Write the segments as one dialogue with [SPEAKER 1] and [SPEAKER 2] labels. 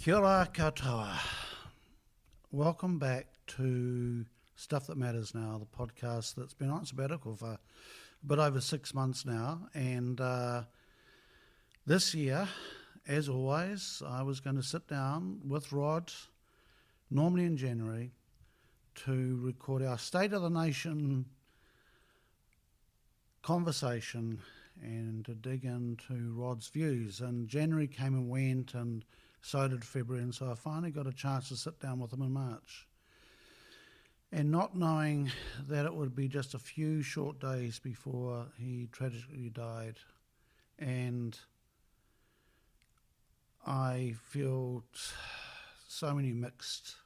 [SPEAKER 1] Kia ora katoa. Welcome back to Stuff That Matters Now, the podcast that's been on sabbatical for a bit over 6 months now. And this year, as always, I was going to sit down with Rod, normally in January, to record our State of the Nation conversation and to dig into Rod's views. And January came and went, and so did February, and so I finally got a chance to sit down with him in March. And not knowing that it would be just a few short days before he tragically died, and I feel so many mixed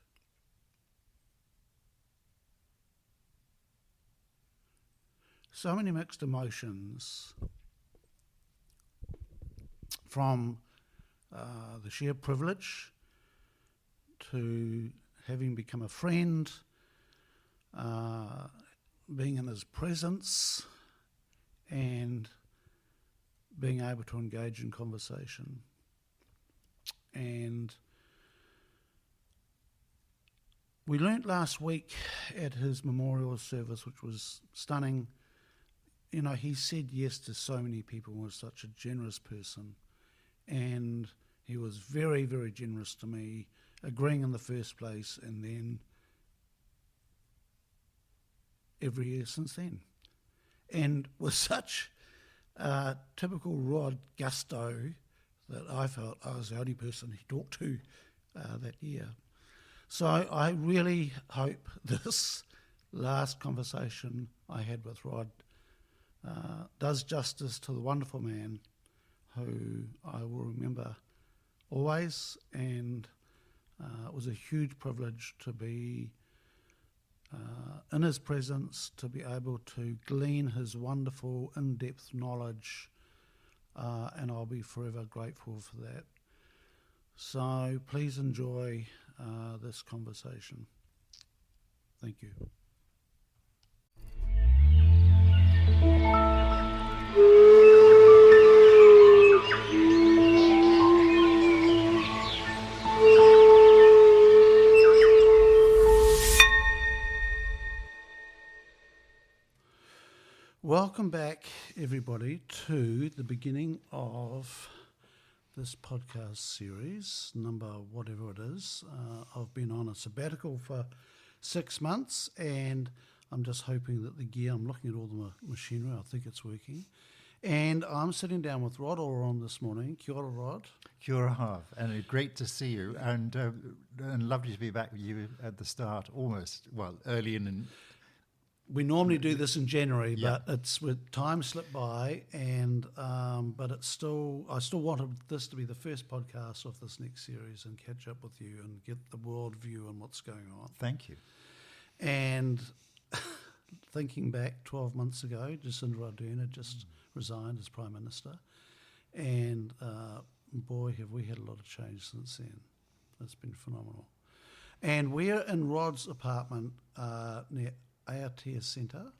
[SPEAKER 1] emotions from the sheer privilege to having become a friend, being in his presence, and being able to engage in conversation. And we learnt last week at his memorial service, which was stunning. You know, he said yes to so many people, was such a generous person. And he was very, very generous to me, agreeing in the first place, and then every year since then. And with such typical Rod gusto that I felt I was the only person he talked to that year. So I really hope this last conversation I had with Rod does justice to the wonderful man who I will remember always, and it was a huge privilege to be in his presence, to be able to glean his wonderful in-depth knowledge, and I'll be forever grateful for that. So please enjoy this conversation. Thank you. Welcome back, everybody, to the beginning of this podcast series, number whatever it is. I've been on a sabbatical for 6 months, and I'm just hoping that the gear, I'm looking at all the machinery, I think it's working. And I'm sitting down with Rod Oram this morning. Kia ora, Rod.
[SPEAKER 2] Kia ora, Harv, and great to see you, and lovely to be back with you at the start, early in.
[SPEAKER 1] We normally do this in January,
[SPEAKER 2] Yeah.
[SPEAKER 1] but it's with time slipped by, and but I still wanted this to be the first podcast of this next series and catch up with you and get the world view on what's going on.
[SPEAKER 2] Thank you.
[SPEAKER 1] And thinking back 12 months ago, Jacinda Ardern had just resigned as Prime Minister, and boy, have we had a lot of change since then. It's been phenomenal. And we're in Rod's apartment near Aotea Centre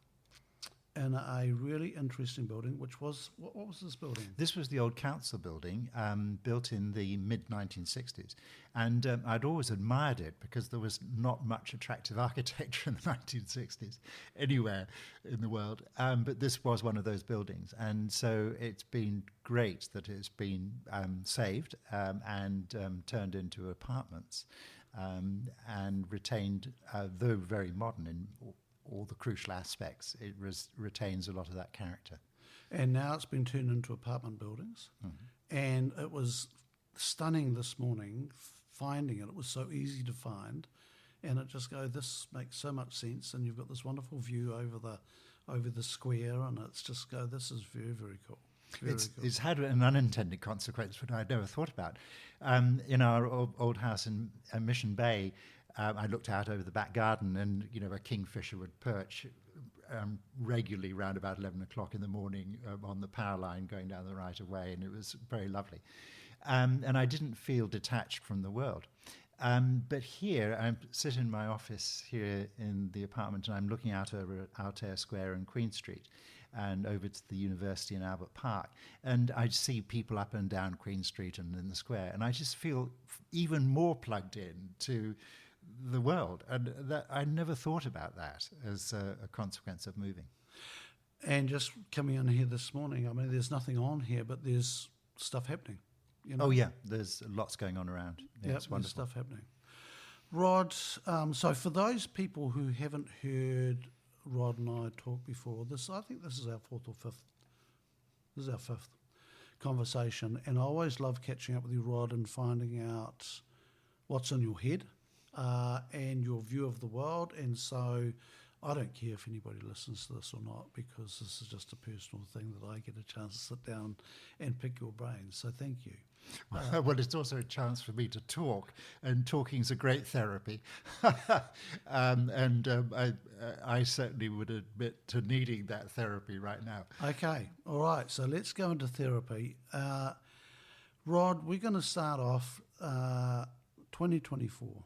[SPEAKER 1] in a really interesting building, which was, what was this building?
[SPEAKER 2] This was the old council building, built in the mid-1960s. And I'd always admired it because there was not much attractive architecture in the 1960s anywhere in the world. But this was one of those buildings. And so it's been great that it's been saved and turned into apartments and retained, though very modern in all the crucial aspects, it retains a lot of that character.
[SPEAKER 1] And now it's been turned into apartment buildings. Mm-hmm. And it was stunning this morning finding it. It was so easy to find, and it just this makes so much sense. And you've got this wonderful view over the square, and it's just this is very, very cool.
[SPEAKER 2] It's had an unintended consequence, which I'd never thought about. In our old house in Mission Bay, I looked out over the back garden, and a kingfisher would perch regularly around about 11 o'clock in the morning on the power line going down the right of way, and it was very lovely. And I didn't feel detached from the world. But here, I sit in my office here in the apartment, and I'm looking out over Aotea Square and Queen Street. and over to the university in Albert Park. And I see people up and down Queen Street and in the square, and I just feel even more plugged in to the world. And that, I never thought about that as a consequence of moving.
[SPEAKER 1] And just coming in here this morning, I mean, there's nothing on here, but there's stuff happening. You know?
[SPEAKER 2] Oh, yeah, there's lots going on around. Yeah,
[SPEAKER 1] Yep,
[SPEAKER 2] it's wonderful.
[SPEAKER 1] there's stuff happening. Rod, so for those people who haven't heard Rod and I talk before, I think this is our fourth or fifth. This is our fifth conversation, and I always love catching up with you, Rod, and finding out what's in your head and your view of the world. And so I don't care if anybody listens to this or not, because this is just a personal thing that I get a chance to sit down and pick your brains. So thank you.
[SPEAKER 2] Well, it's also a chance for me to talk, and talking's a great therapy. I certainly would admit to needing that therapy right now.
[SPEAKER 1] Okay, all right, so let's go into therapy. Rod, we're going to start off 2024.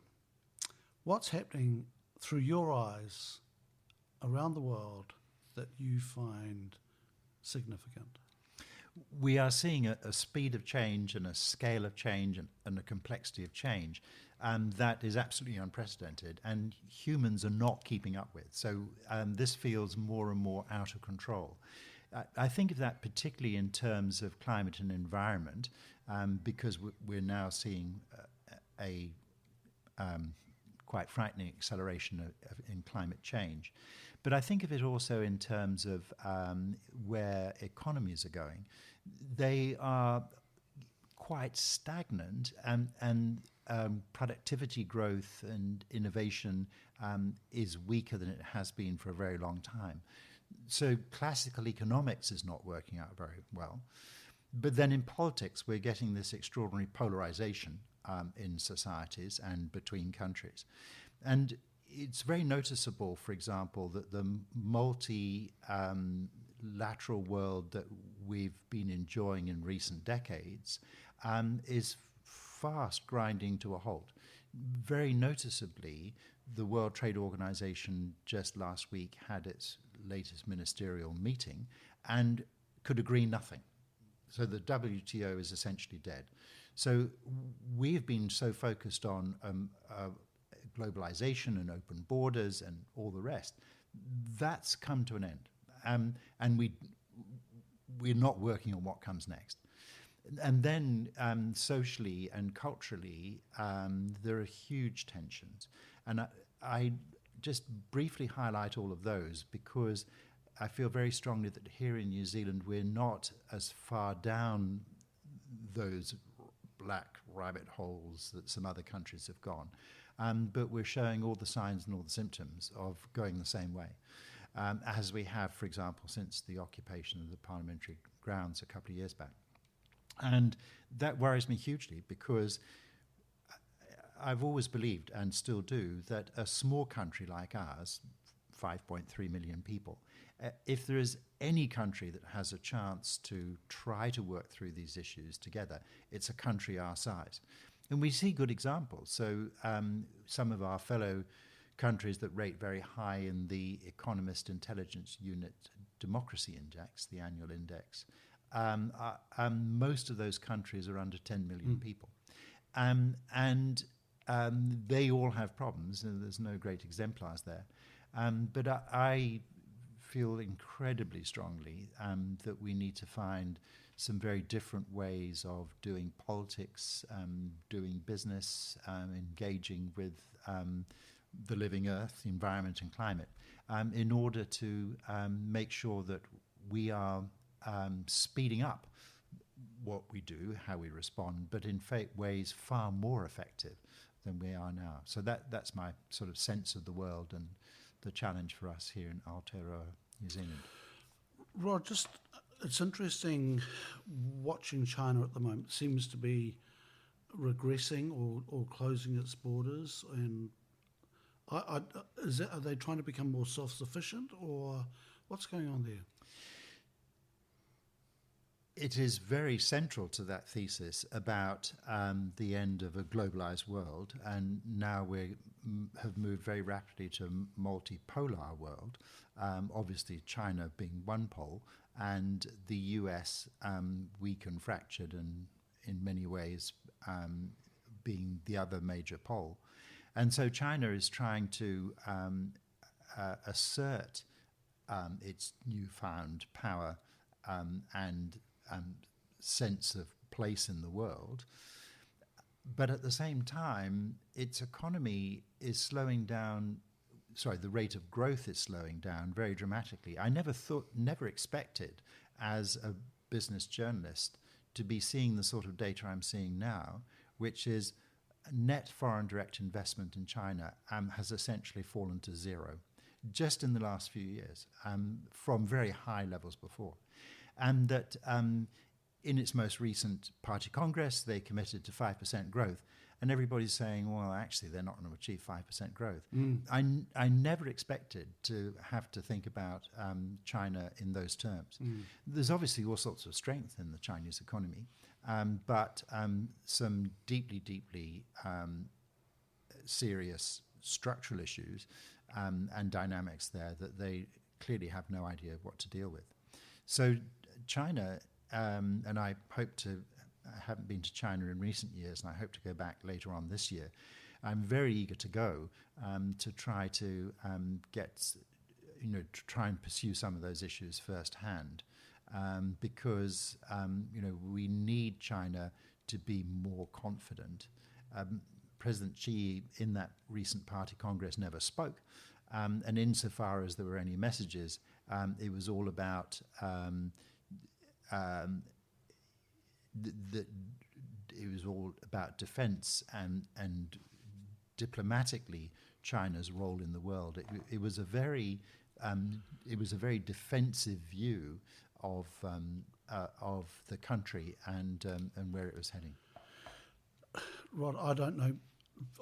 [SPEAKER 1] What's happening through your eyes around the world that you find significant?
[SPEAKER 2] We are seeing a speed of change and a scale of change and a complexity of change that is absolutely unprecedented, and humans are not keeping up with. So this feels more and more out of control. I think of that particularly in terms of climate and environment, because we're now seeing a quite frightening acceleration in climate change. But I think of it also in terms of where economies are going. They are quite stagnant, and productivity growth and innovation is weaker than it has been for a very long time. So classical economics is not working out very well. But then in politics, we're getting this extraordinary polarization in societies and between countries. And it's very noticeable, for example, that the multilateral world that we've been enjoying in recent decades is fast grinding to a halt. Very noticeably, the World Trade Organization just last week had its latest ministerial meeting and could agree nothing. So the WTO is essentially dead. So we've been so focused on globalization and open borders and all the rest. That's come to an end. And we're not working on what comes next. And then socially and culturally, there are huge tensions. And I just briefly highlight all of those because I feel very strongly that here in New Zealand, we're not as far down those black rabbit holes that some other countries have gone. But we're showing all the signs and all the symptoms of going the same way, as we have, for example, since the occupation of the parliamentary grounds a couple of years back. And that worries me hugely because I've always believed, and still do, that a small country like ours, 5.3 million people, if there is any country that has a chance to try to work through these issues together, it's a country our size. And we see good examples. So some of our fellow countries that rate very high in the Economist Intelligence Unit Democracy Index, the annual index, most of those countries are under 10 million people. And they all have problems, and there's no great exemplars there. But I feel incredibly strongly that we need to find some very different ways of doing politics, doing business, engaging with the living earth, the environment and climate, in order to make sure that we are speeding up what we do, how we respond, but in ways far more effective than we are now. So that's my sort of sense of the world and the challenge for us here in Aotearoa, New Zealand.
[SPEAKER 1] Rod, it's interesting watching China at the moment. It seems to be regressing or closing its borders. And are they trying to become more self-sufficient, or what's going on there?
[SPEAKER 2] it is very central to that thesis about the end of a globalized world, and now we have moved very rapidly to a multipolar world. Obviously, China being one pole, and the US weak and fractured, and in many ways being the other major pole. And so China is trying to assert its newfound power and sense of place in the world. But at the same time, its economy is slowing down. The rate of growth is slowing down very dramatically. I never expected, as a business journalist, to be seeing the sort of data I'm seeing now, which is net foreign direct investment in China has essentially fallen to zero just in the last few years, from very high levels before. And that in its most recent party congress, they committed to 5% growth. And everybody's saying, well, actually, they're not going to achieve 5% growth. I never expected to have to think about China in those terms. There's obviously all sorts of strength in the Chinese economy, but some deeply, deeply serious structural issues and dynamics there that they clearly have no idea what to deal with. So China, and I haven't been to China in recent years, and I hope to go back later on this year. I'm very eager to go to try to to try and pursue some of those issues firsthand, because we need China to be more confident. President Xi, in that recent party congress, never spoke, and insofar as there were any messages, it was all about it was all about defense and diplomatically China's role in the world. It was a very defensive view of the country and where it was heading.
[SPEAKER 1] Rod, I don't know.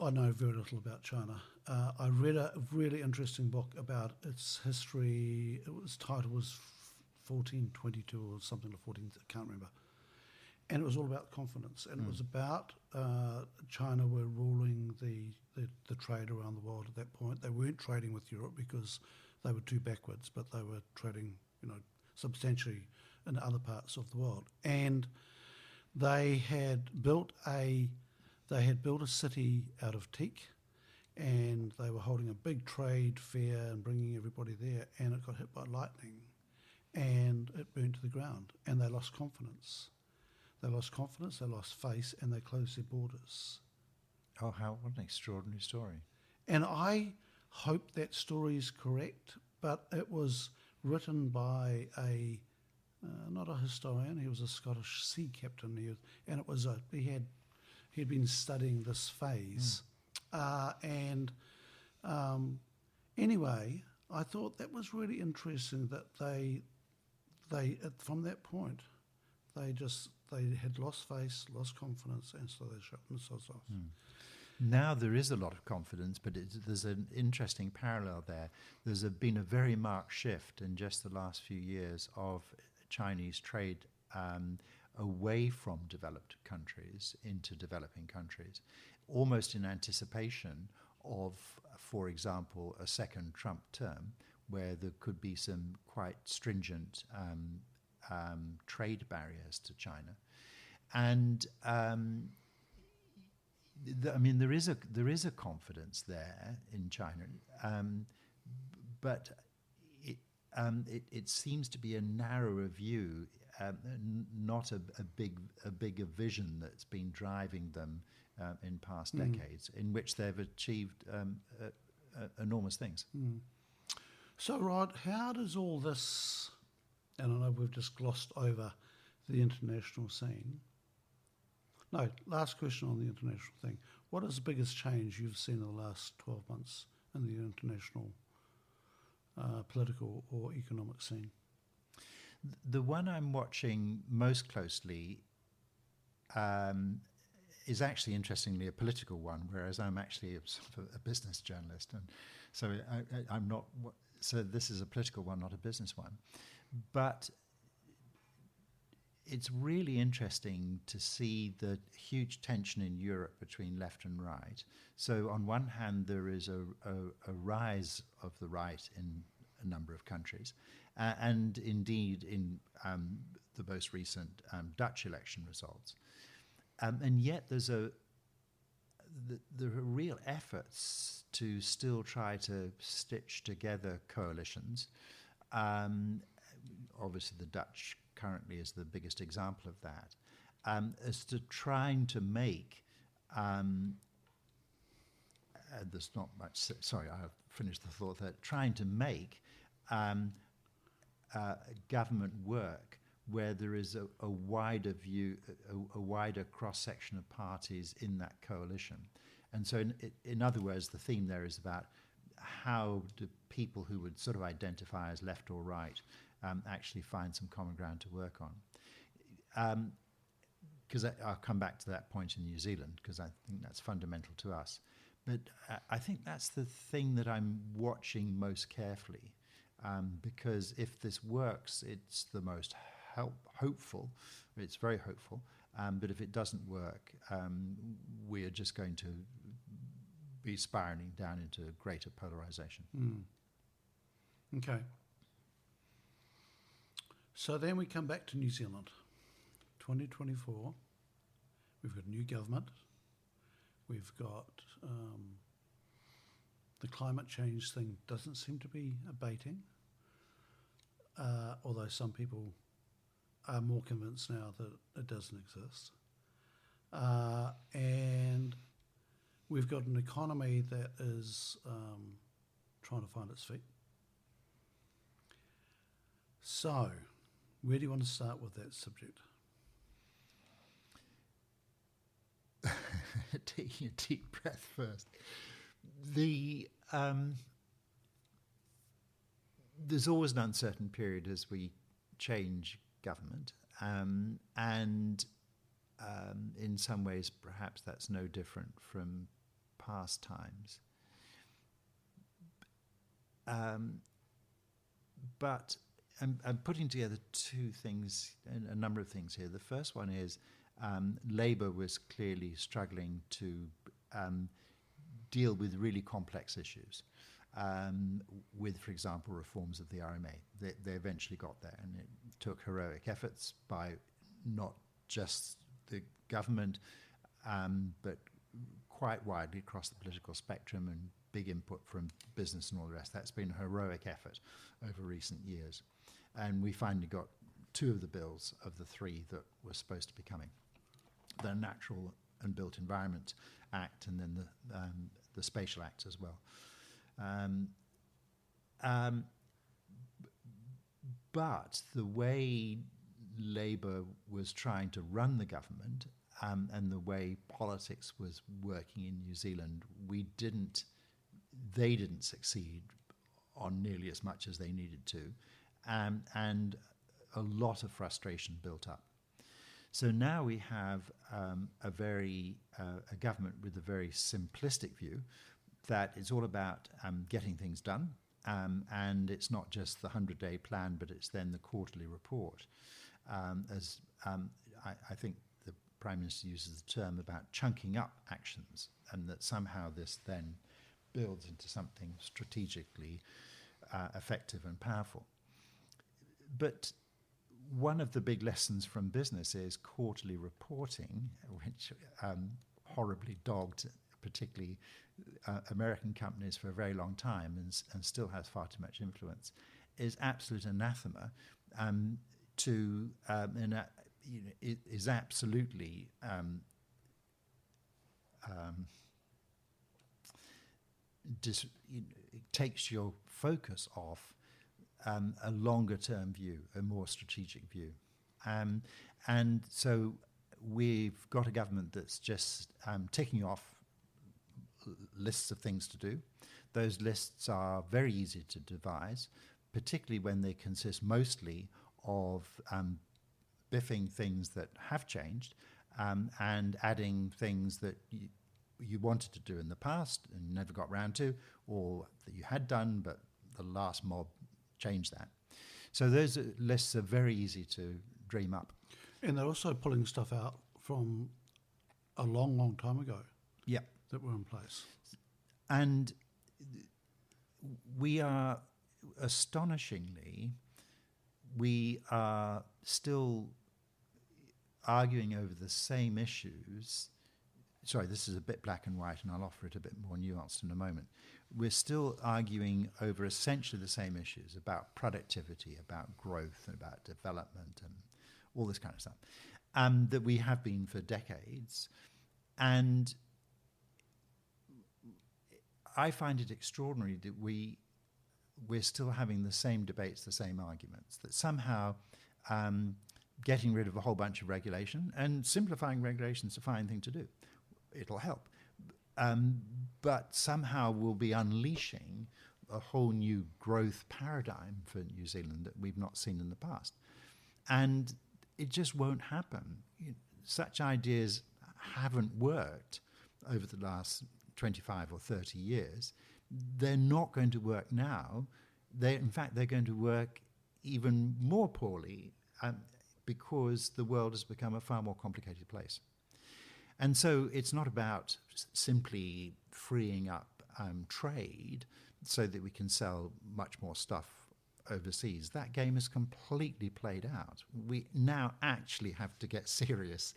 [SPEAKER 1] I know very little about China. I read a really interesting book about its history. Its title was 1422 or something like 14. I can't remember. And it was all about confidence, and it was about China were ruling the trade around the world at that point. They weren't trading with Europe because they were too backwards, but they were trading, substantially in other parts of the world. And they had built a city out of teak, and they were holding a big trade fair and bringing everybody there, and it got hit by lightning, and it burnt to the ground, and they lost confidence. They lost confidence, they lost face, and they closed their borders.
[SPEAKER 2] Oh, what an extraordinary story.
[SPEAKER 1] And I hope that story is correct, but it was written by not a historian, he was a Scottish sea captain, he'd been studying this phase. Anyway, I thought that was really interesting that they from that point, they had lost face, lost confidence, and so they shut themselves off.
[SPEAKER 2] Now there is a lot of confidence, but there's an interesting parallel there. There's been a very marked shift in just the last few years of Chinese trade away from developed countries into developing countries, almost in anticipation of, for example, a second Trump term, where there could be some quite stringent trade barriers to China, and there is a confidence there in China, but it seems to be a narrower view, not a bigger vision that's been driving them in past decades, in which they've achieved enormous things.
[SPEAKER 1] So, Rod, how does all this? And I know we've just glossed over the international scene. No, last question on the international thing. What is the biggest change you've seen in the last 12 months in the international political or economic scene?
[SPEAKER 2] The one I'm watching most closely is actually, interestingly, a political one, whereas I'm actually a business journalist, and so I'm not. So this is a political one, not a business one. But it's really interesting to see the huge tension in Europe between left and right. So on one hand, there is a rise of the right in a number of countries, and indeed in the most recent Dutch election results. And yet there are real efforts to still try to stitch together coalitions. Obviously, the Dutch currently is the biggest example of that, as to trying to make, there's not much, sorry, I'll finish the thought there, trying to make government work where there is a wider view, a wider cross-section of parties in that coalition. And so in other words, the theme there is about how do people who would sort of identify as left or right actually find some common ground to work on. Because I'll come back to that point in New Zealand, because I think that's fundamental to us. But I think that's the thing that I'm watching most carefully, because if this works, it's the most hopeful. It's very hopeful. But if it doesn't work, we are just going to be spiraling down into greater polarization.
[SPEAKER 1] Okay. So then we come back to New Zealand. 2024, we've got a new government. We've got the climate change thing doesn't seem to be abating, although some people are more convinced now that it doesn't exist. And we've got an economy that is trying to find its feet. So, where do you want to start with that subject?
[SPEAKER 2] Taking a deep breath first. There's always an uncertain period as we change government, and in some ways perhaps that's no different from past times. But I'm putting together two things, a number of things here. The first one is Labour was clearly struggling to deal with really complex issues, with, for example, reforms of the RMA. They eventually got there, and it took heroic efforts by not just the government, but quite widely across the political spectrum, and big input from business and all the rest. That's been a heroic effort over recent years. And we finally got two of the bills of the three that were supposed to be coming. The Natural and Built Environment Act, and then the Spatial Act as well. But the way Labour was trying to run the government, and the way politics was working in New Zealand, they didn't succeed on nearly as much as they needed to, and a lot of frustration built up. So now we have a government with a very simplistic view that it's all about getting things done, and it's not just the 100-day plan, but it's then the quarterly report. I think the Prime Minister uses the term about chunking up actions, and that somehow this then builds into something strategically effective and powerful. But one of the big lessons from business is quarterly reporting, which horribly dogged particularly American companies for a very long time, and still has far too much influence, is absolute anathema. It is absolutely it takes your focus off a longer-term view, a more strategic view. And so we've got a government that's just ticking off lists of things to do. Those lists are very easy to devise, particularly when they consist mostly of biffing things that have changed, and adding things that you wanted to do in the past and never got round to, or that you had done but the last mob changed that. So those lists are very easy to dream up.
[SPEAKER 1] And they're also pulling stuff out from a long, long time ago.
[SPEAKER 2] Yeah.
[SPEAKER 1] That were in place.
[SPEAKER 2] And we are, astonishingly, we are still arguing over the same issues. Sorry, this is a bit black and white, and I'll offer it a bit more nuanced in a moment. We're still arguing over essentially the same issues about productivity, about growth, and about development, and all this kind of stuff, that we have been for decades. And I find it extraordinary that we're still having the same debates, the same arguments, that somehow getting rid of a whole bunch of regulation and simplifying regulation is a fine thing to do. It'll help. But somehow we'll be unleashing a whole new growth paradigm for New Zealand that we've not seen in the past. And it just won't happen. Such ideas haven't worked over the last 25 or 30 years. They're not going to work now. In fact, they're going to work even more poorly because the world has become a far more complicated place. And so it's not about simply freeing up trade so that we can sell much more stuff overseas. That game is completely played out. We now actually have to get serious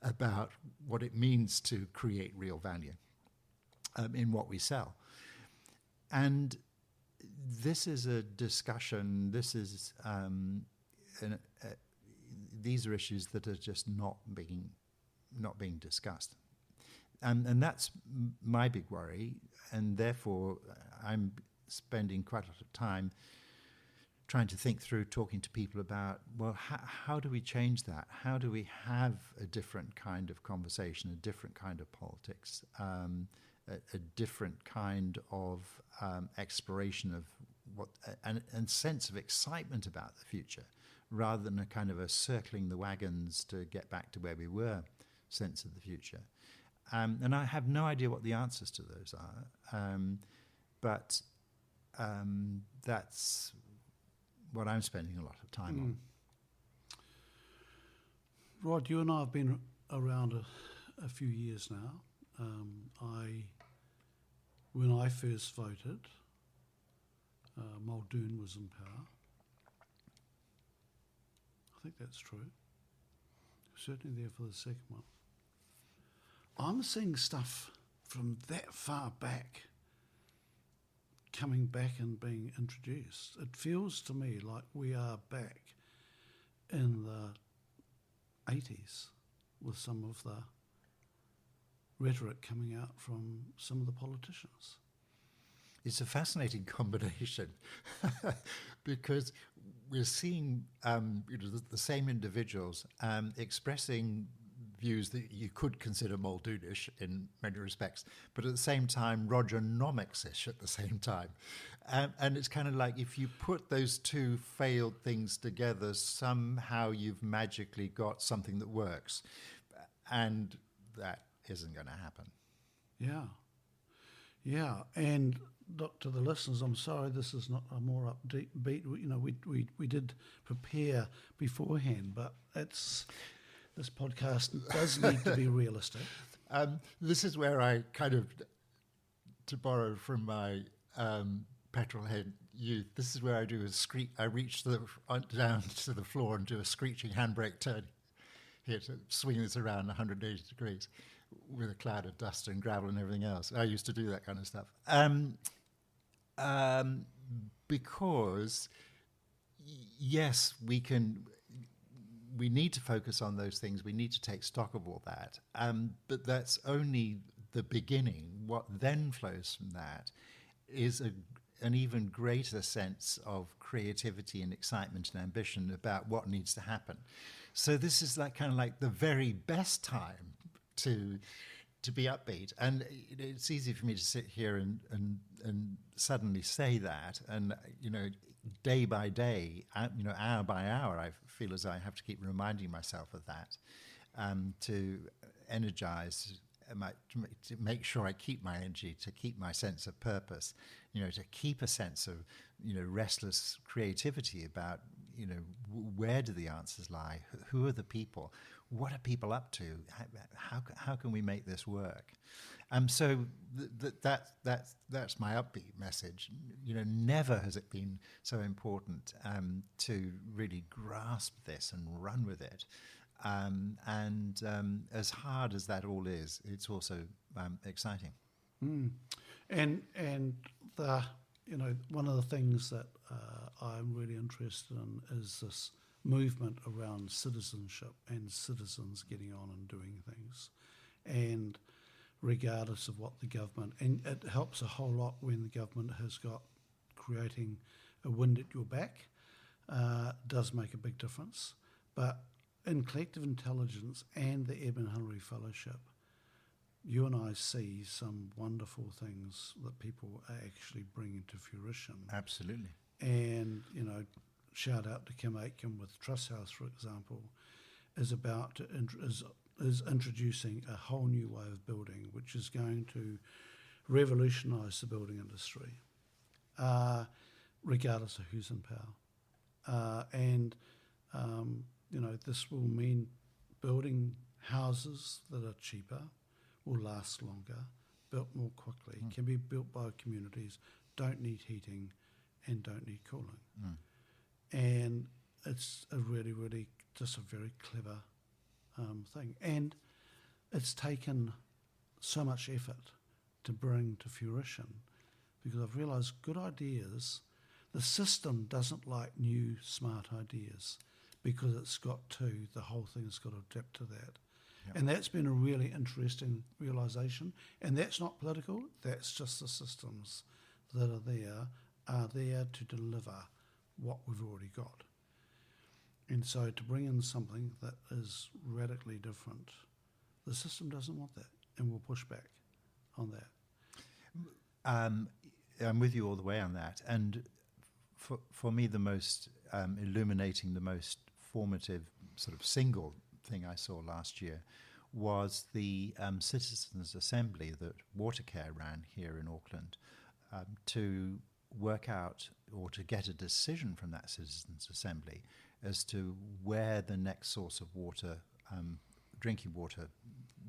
[SPEAKER 2] about what it means to create real value in what we sell. And this is a discussion, these are issues that are just not being discussed. And that's my big worry, and therefore I'm spending quite a lot of time trying to think through, talking to people about, well, how do we change that? How do we have a different kind of conversation, a different kind of politics, a different kind of exploration of what, and sense of excitement about the future, rather than a kind of a circling the wagons to get back to where we were sense of the future. And I have no idea what the answers to those are, but that's what I'm spending a lot of time on.
[SPEAKER 1] Rod, you and I have been around a few years now. When I first voted, Muldoon was in power. I think that's true. Certainly there for the second one. I'm seeing stuff from that far back coming back and being introduced. It feels to me like we are back in the 80s with some of the rhetoric coming out from some of the politicians.
[SPEAKER 2] It's a fascinating combination because we're seeing the same individuals expressing views that you could consider Muldoonish in many respects, but at the same time Rogernomics-ish at the same time. And it's kind of like if you put those two failed things together, somehow you've magically got something that works. And that isn't going to happen.
[SPEAKER 1] Yeah. And look, to the listeners, I'm sorry this is not a more upbeat beat. We did prepare beforehand, but this podcast does need to be realistic.
[SPEAKER 2] This is where I kind of, to borrow from my petrolhead youth, this is where I do a screech. I reach down to the floor and do a screeching handbrake turn here to swing this around 180 degrees with a cloud of dust and gravel and everything else. I used to do that kind of stuff. Because, yes, we need to focus on those things. We need to take stock of all that. But that's only the beginning. What then flows from that is an even greater sense of creativity and excitement and ambition about what needs to happen. So this is kind of like the very best time to be upbeat. And it's easy for me to sit here and suddenly say that. And, day by day, hour by hour, I feel as I have to keep reminding myself of that to energize, to make sure I keep my energy, to keep my sense of purpose, to keep a sense of, restless creativity about, where do the answers lie? Who are the people? What are people up to? How can we make this work? So that's my upbeat message. Never has it been so important to really grasp this and run with it. As hard as that all is, it's also exciting.
[SPEAKER 1] And the one of the things that I'm really interested in is this movement around citizenship and citizens getting on and doing things, and regardless of what the government, and it helps a whole lot when the government has got creating a wind at your back, does make a big difference. But in collective intelligence and the Edmund Hillary Fellowship, you and I see some wonderful things that people are actually bringing to fruition.
[SPEAKER 2] Absolutely.
[SPEAKER 1] And, shout out to Kim Aitken with Trust House, for example, is introducing a whole new way of building, which is going to revolutionise the building industry, regardless of who's in power. This will mean building houses that are cheaper, will last longer, built more quickly, can be built by communities, don't need heating and don't need cooling. And it's a really, really just a very clever thing. And it's taken so much effort to bring to fruition, because I've realised good ideas, the system doesn't like new smart ideas, because the whole thing has got to adapt to that. Yep. And that's been a really interesting realisation. And that's not political, that's just the systems that are there to deliver what we've already got. And so to bring in something that is radically different, the system doesn't want that, and we'll push back on that.
[SPEAKER 2] I'm with you all the way on that. And for me, the most illuminating, the most formative sort of single thing I saw last year was the Citizens' Assembly that Watercare ran here in Auckland to work out or to get a decision from that Citizens' Assembly as to where the next source of water, drinking water,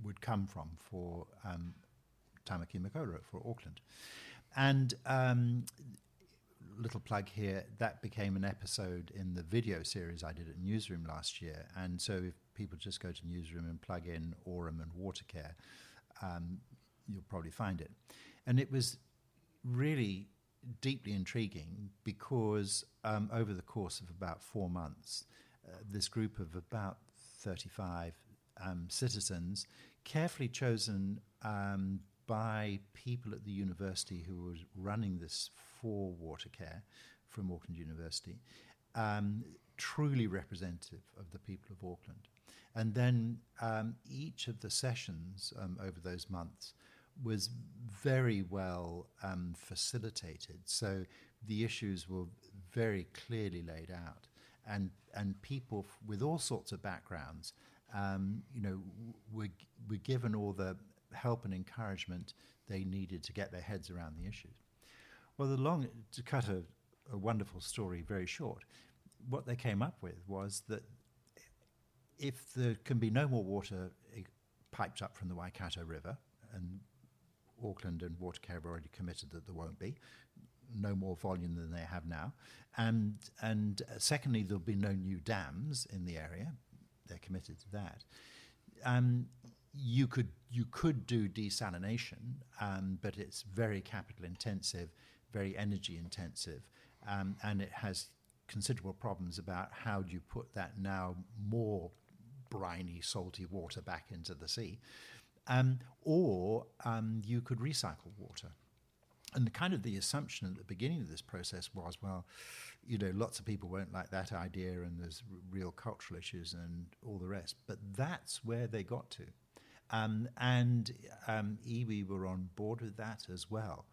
[SPEAKER 2] would come from for Tamaki Makaurau, for Auckland. And little plug here, that became an episode in the video series I did at Newsroom last year. And so if people just go to Newsroom and plug in Oram and Watercare, you'll probably find it. And it was really deeply intriguing because over the course of about 4 months, this group of about 35 citizens, carefully chosen by people at the university who were running this for Watercare from Auckland University, truly representative of the people of Auckland. And then each of the sessions over those months was very well facilitated. So the issues were very clearly laid out, and people with all sorts of backgrounds, were given all the help and encouragement they needed to get their heads around the issues. Well, to cut a wonderful story very short, what they came up with was that if there can be no more water piped up from the Waikato River, and Auckland and Watercare have already committed that there won't be, no more volume than they have now, and secondly, there'll be no new dams in the area. They're committed to that. You could do desalination, but it's very capital intensive, very energy intensive, and it has considerable problems about how do you put that now more briny, salty water back into the sea. Or you could recycle water. And the assumption at the beginning of this process was, well, lots of people won't like that idea, and there's real cultural issues and all the rest. But that's where they got to. Iwi were on board with that as well.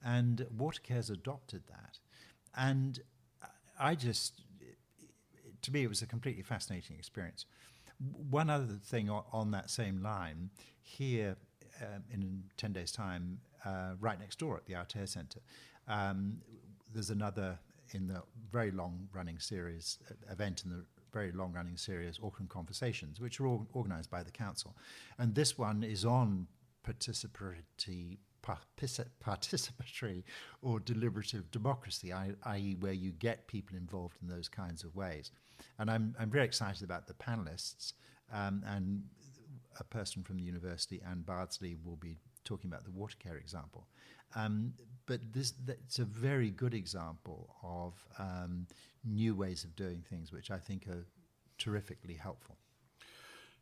[SPEAKER 2] And Watercare's adopted that. And to me, it was a completely fascinating experience. One other thing on that same line, here in 10 days' time, right next door at the Aotea Centre, there's another in the very long-running series event in the very long-running series Auckland Conversations, which are all organised by the council, and this one is on participatory or deliberative democracy, i.e. where you get people involved in those kinds of ways. And I'm very excited about the panellists, and a person from the university, Anne Bardsley, will be talking about the water care example. But that's a very good example of new ways of doing things, which I think are terrifically helpful.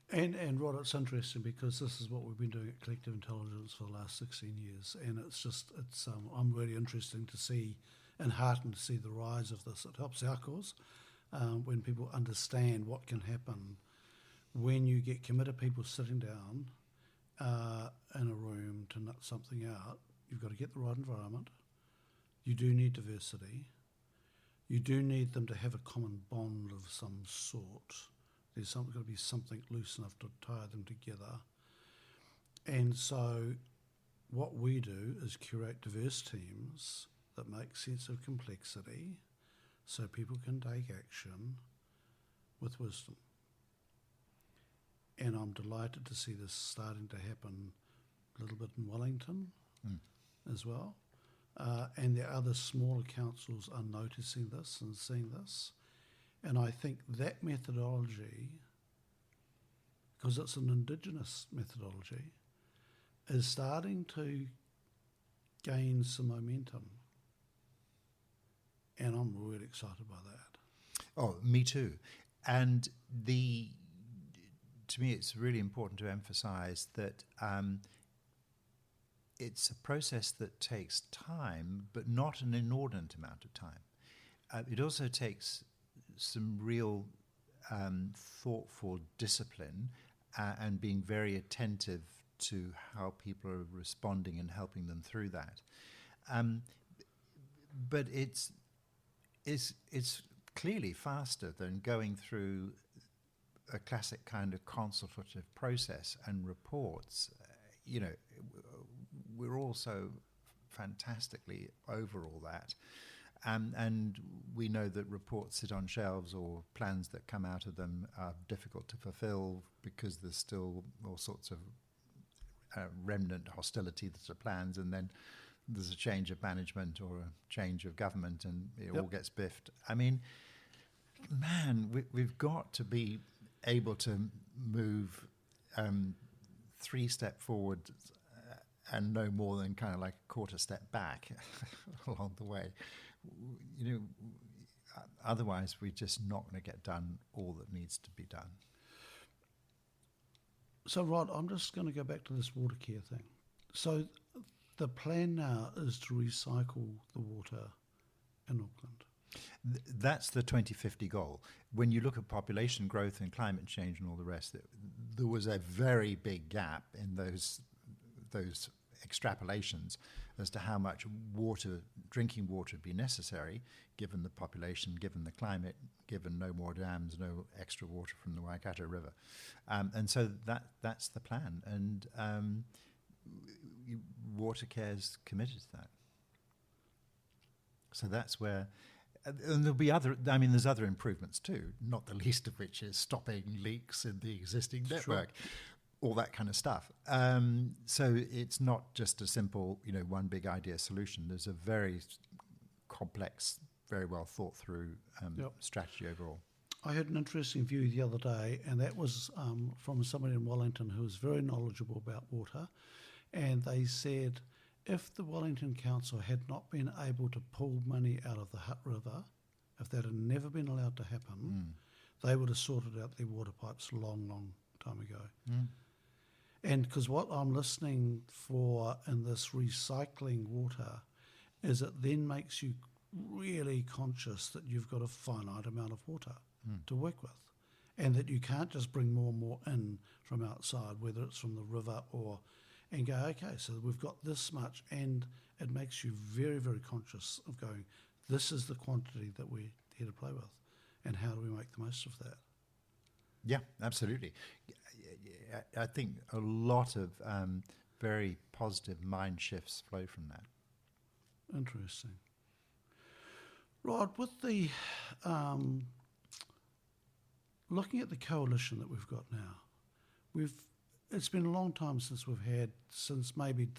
[SPEAKER 1] And Rod, it's interesting because this is what we've been doing at Collective Intelligence for the last 16 years, and I'm really interested to see and heartened to see the rise of this. It helps our cause when people understand what can happen when you get committed people sitting down in a room to nut something out. You've got to get the right environment. You do need diversity. You do need them to have a common bond of some sort. There's got to be something loose enough to tie them together. And so what we do is curate diverse teams that make sense of complexity so people can take action with wisdom. And I'm delighted to see this starting to happen a little bit in Wellington as well. And the other smaller councils are noticing this and seeing this. And I think that methodology, because it's an Indigenous methodology, is starting to gain some momentum. And I'm really excited by that.
[SPEAKER 2] Oh, me too. And to me, it's really important to emphasize that it's a process that takes time, but not an inordinate amount of time. It also takes some real thoughtful discipline and being very attentive to how people are responding and helping them through that. But it's clearly faster than going through a classic kind of consultative process and reports. We're all so fantastically over all that. And we know that reports sit on shelves, or plans that come out of them are difficult to fulfill because there's still all sorts of remnant hostility to plans, and then there's a change of management or a change of government, and it all gets biffed. I mean, man, we've got to be able to move 3 steps forward and no more than kind of like a quarter step back along the way. Otherwise we're just not going to get done all that needs to be done.
[SPEAKER 1] So Rod, I'm just going to go back to this water care thing. So the plan now is to recycle the water in Auckland.
[SPEAKER 2] That's the 2050 goal. When you look at population growth and climate change and all the rest, there was a very big gap in those extrapolations as to how much drinking water would be necessary, given the population, given the climate, given no more dams, no extra water from the Waikato River. And so that's the plan. And Watercare's committed to that. So that's where... And there'll be there's other improvements too, not the least of which is stopping leaks in the existing network, all that kind of stuff. So it's not just a simple, one big idea solution. There's a very complex, very well thought through strategy overall.
[SPEAKER 1] I heard an interesting view the other day, and that was from somebody in Wellington who was very knowledgeable about water, and they said, if the Wellington Council had not been able to pull money out of the Hutt River, if that had never been allowed to happen, they would have sorted out their water pipes long, long time ago. And because what I'm listening for in this recycling water is it then makes you really conscious that you've got a finite amount of water to work with, and that you can't just bring more and more in from outside, whether it's from the river and go, okay, so we've got this much, and it makes you very, very conscious of going, this is the quantity that we're here to play with, and how do we make the most of that?
[SPEAKER 2] Yeah, absolutely. I think a lot of very positive mind shifts flow from that.
[SPEAKER 1] Interesting. Rod, with the looking at the coalition that we've got now, it's been a long time since maybe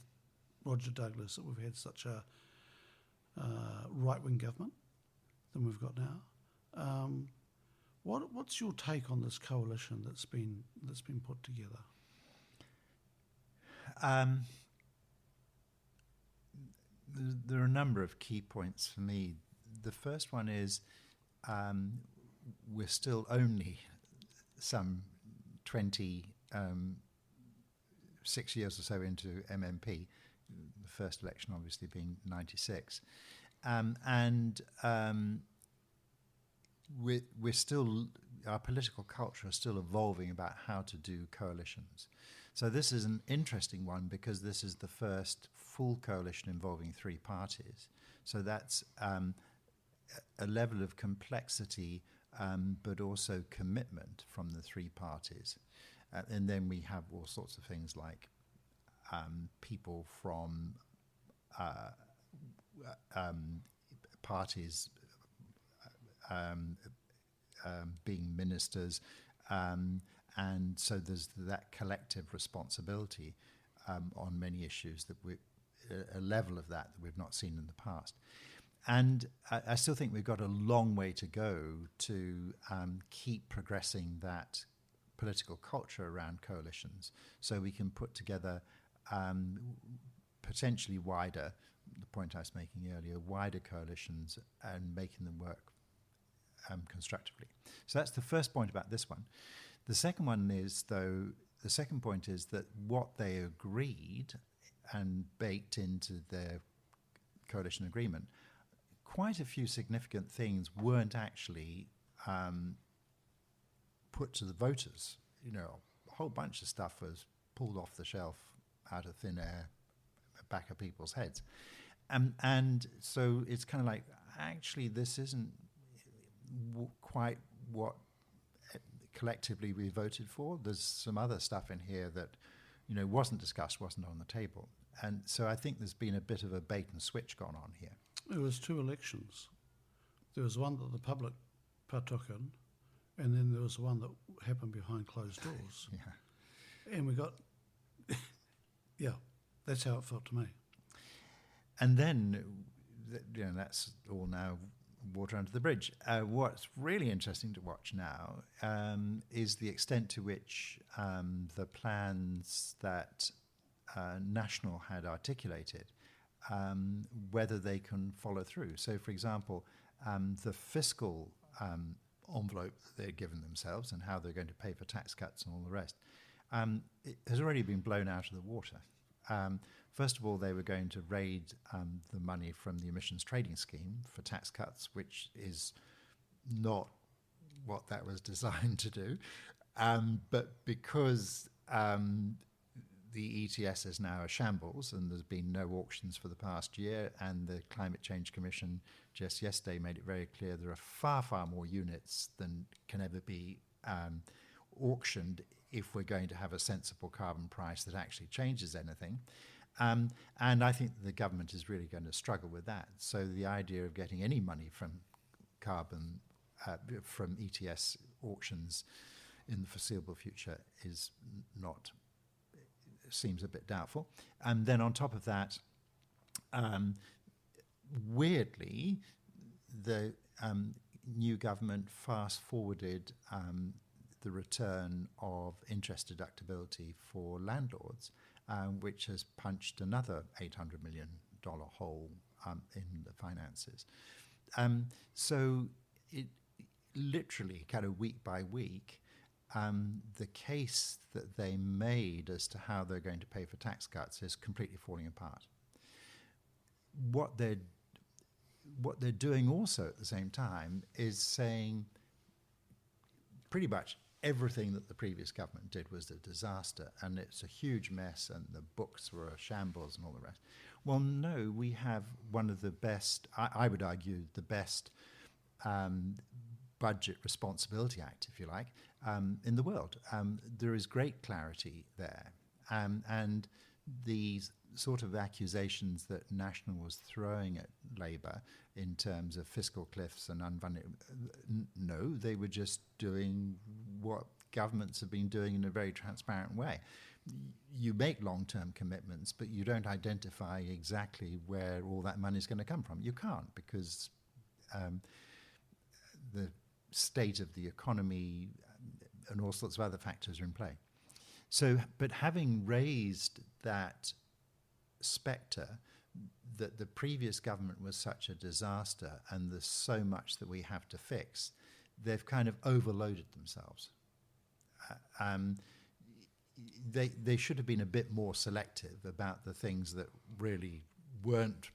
[SPEAKER 1] Roger Douglas, that we've had such a right-wing government than we've got now. What's your take on this coalition that's been put together?
[SPEAKER 2] There are a number of key points for me. The first one is we're still only some 26 years or so into MMP, the first election obviously being 96. We're still, our political culture is still evolving about how to do coalitions. So this is an interesting one because this is the first full coalition involving three parties. So that's a level of complexity, but also commitment from the three parties. And then we have all sorts of things like people from parties being ministers, and so there's that collective responsibility on many issues that a level of that we've not seen in the past. And I still think we've got a long way to go to keep progressing that political culture around coalitions, so we can put together potentially wider, the point I was making earlier, wider coalitions and making them work constructively. So that's the first point about this one. The second one is, though, the second point is that what they agreed and baked into their coalition agreement, quite a few significant things weren't actually put to the voters. You know, a whole bunch of stuff was pulled off the shelf out of thin air, back of people's heads. And so it's kind of like, actually, this isn't quite what collectively we voted for. There's some other stuff in here that, you know, wasn't discussed, wasn't on the table. And so I think there's been a bit of a bait and switch gone on here.
[SPEAKER 1] There was two elections. There was one that the public partook in, and then there was one that happened behind closed doors.
[SPEAKER 2] Yeah.
[SPEAKER 1] And we got, yeah, that's how it felt to me.
[SPEAKER 2] And then, you know, that's all now water under the bridge. What's really interesting to watch now is the extent to which the plans that National had articulated, whether they can follow through. So, for example, the fiscal envelope that they've given themselves and how they're going to pay for tax cuts and all the rest, it has already been blown out of the water. First of all, they were going to raid the money from the emissions trading scheme for tax cuts, which is not what that was designed to do. But because the ETS is now a shambles and there's been no auctions for the past year, and the Climate Change Commission just yesterday made it very clear there are far, far more units than can ever be auctioned if we're going to have a sensible carbon price that actually changes anything. And I think the government is really going to struggle with that. So the idea of getting any money from carbon, from ETS auctions in the foreseeable future is not, seems a bit doubtful. And then on top of that, weirdly, the new government fast-forwarded the return of interest deductibility for landlords, which has punched another $800 million hole in the finances. So it literally, kind of week by week, the case that they made as to how they're going to pay for tax cuts is completely falling apart. What they're doing also at the same time is saying pretty much everything that the previous government did was a disaster, and it's a huge mess, and the books were a shambles and all the rest. Well, no, we have one of the best, I would argue, the best Budget Responsibility Act, if you like, in the world. There is great clarity there. And these sort of accusations that National was throwing at Labour in terms of fiscal cliffs and unfunded, no, they were just doing what governments have been doing in a very transparent way. You make long-term commitments, but you don't identify exactly where all that money is going to come from. You can't, because the state of the economy and all sorts of other factors are in play. So, but having raised that spectre that the previous government was such a disaster and there's so much that we have to fix, they've kind of overloaded themselves. They should have been a bit more selective about the things that really weren't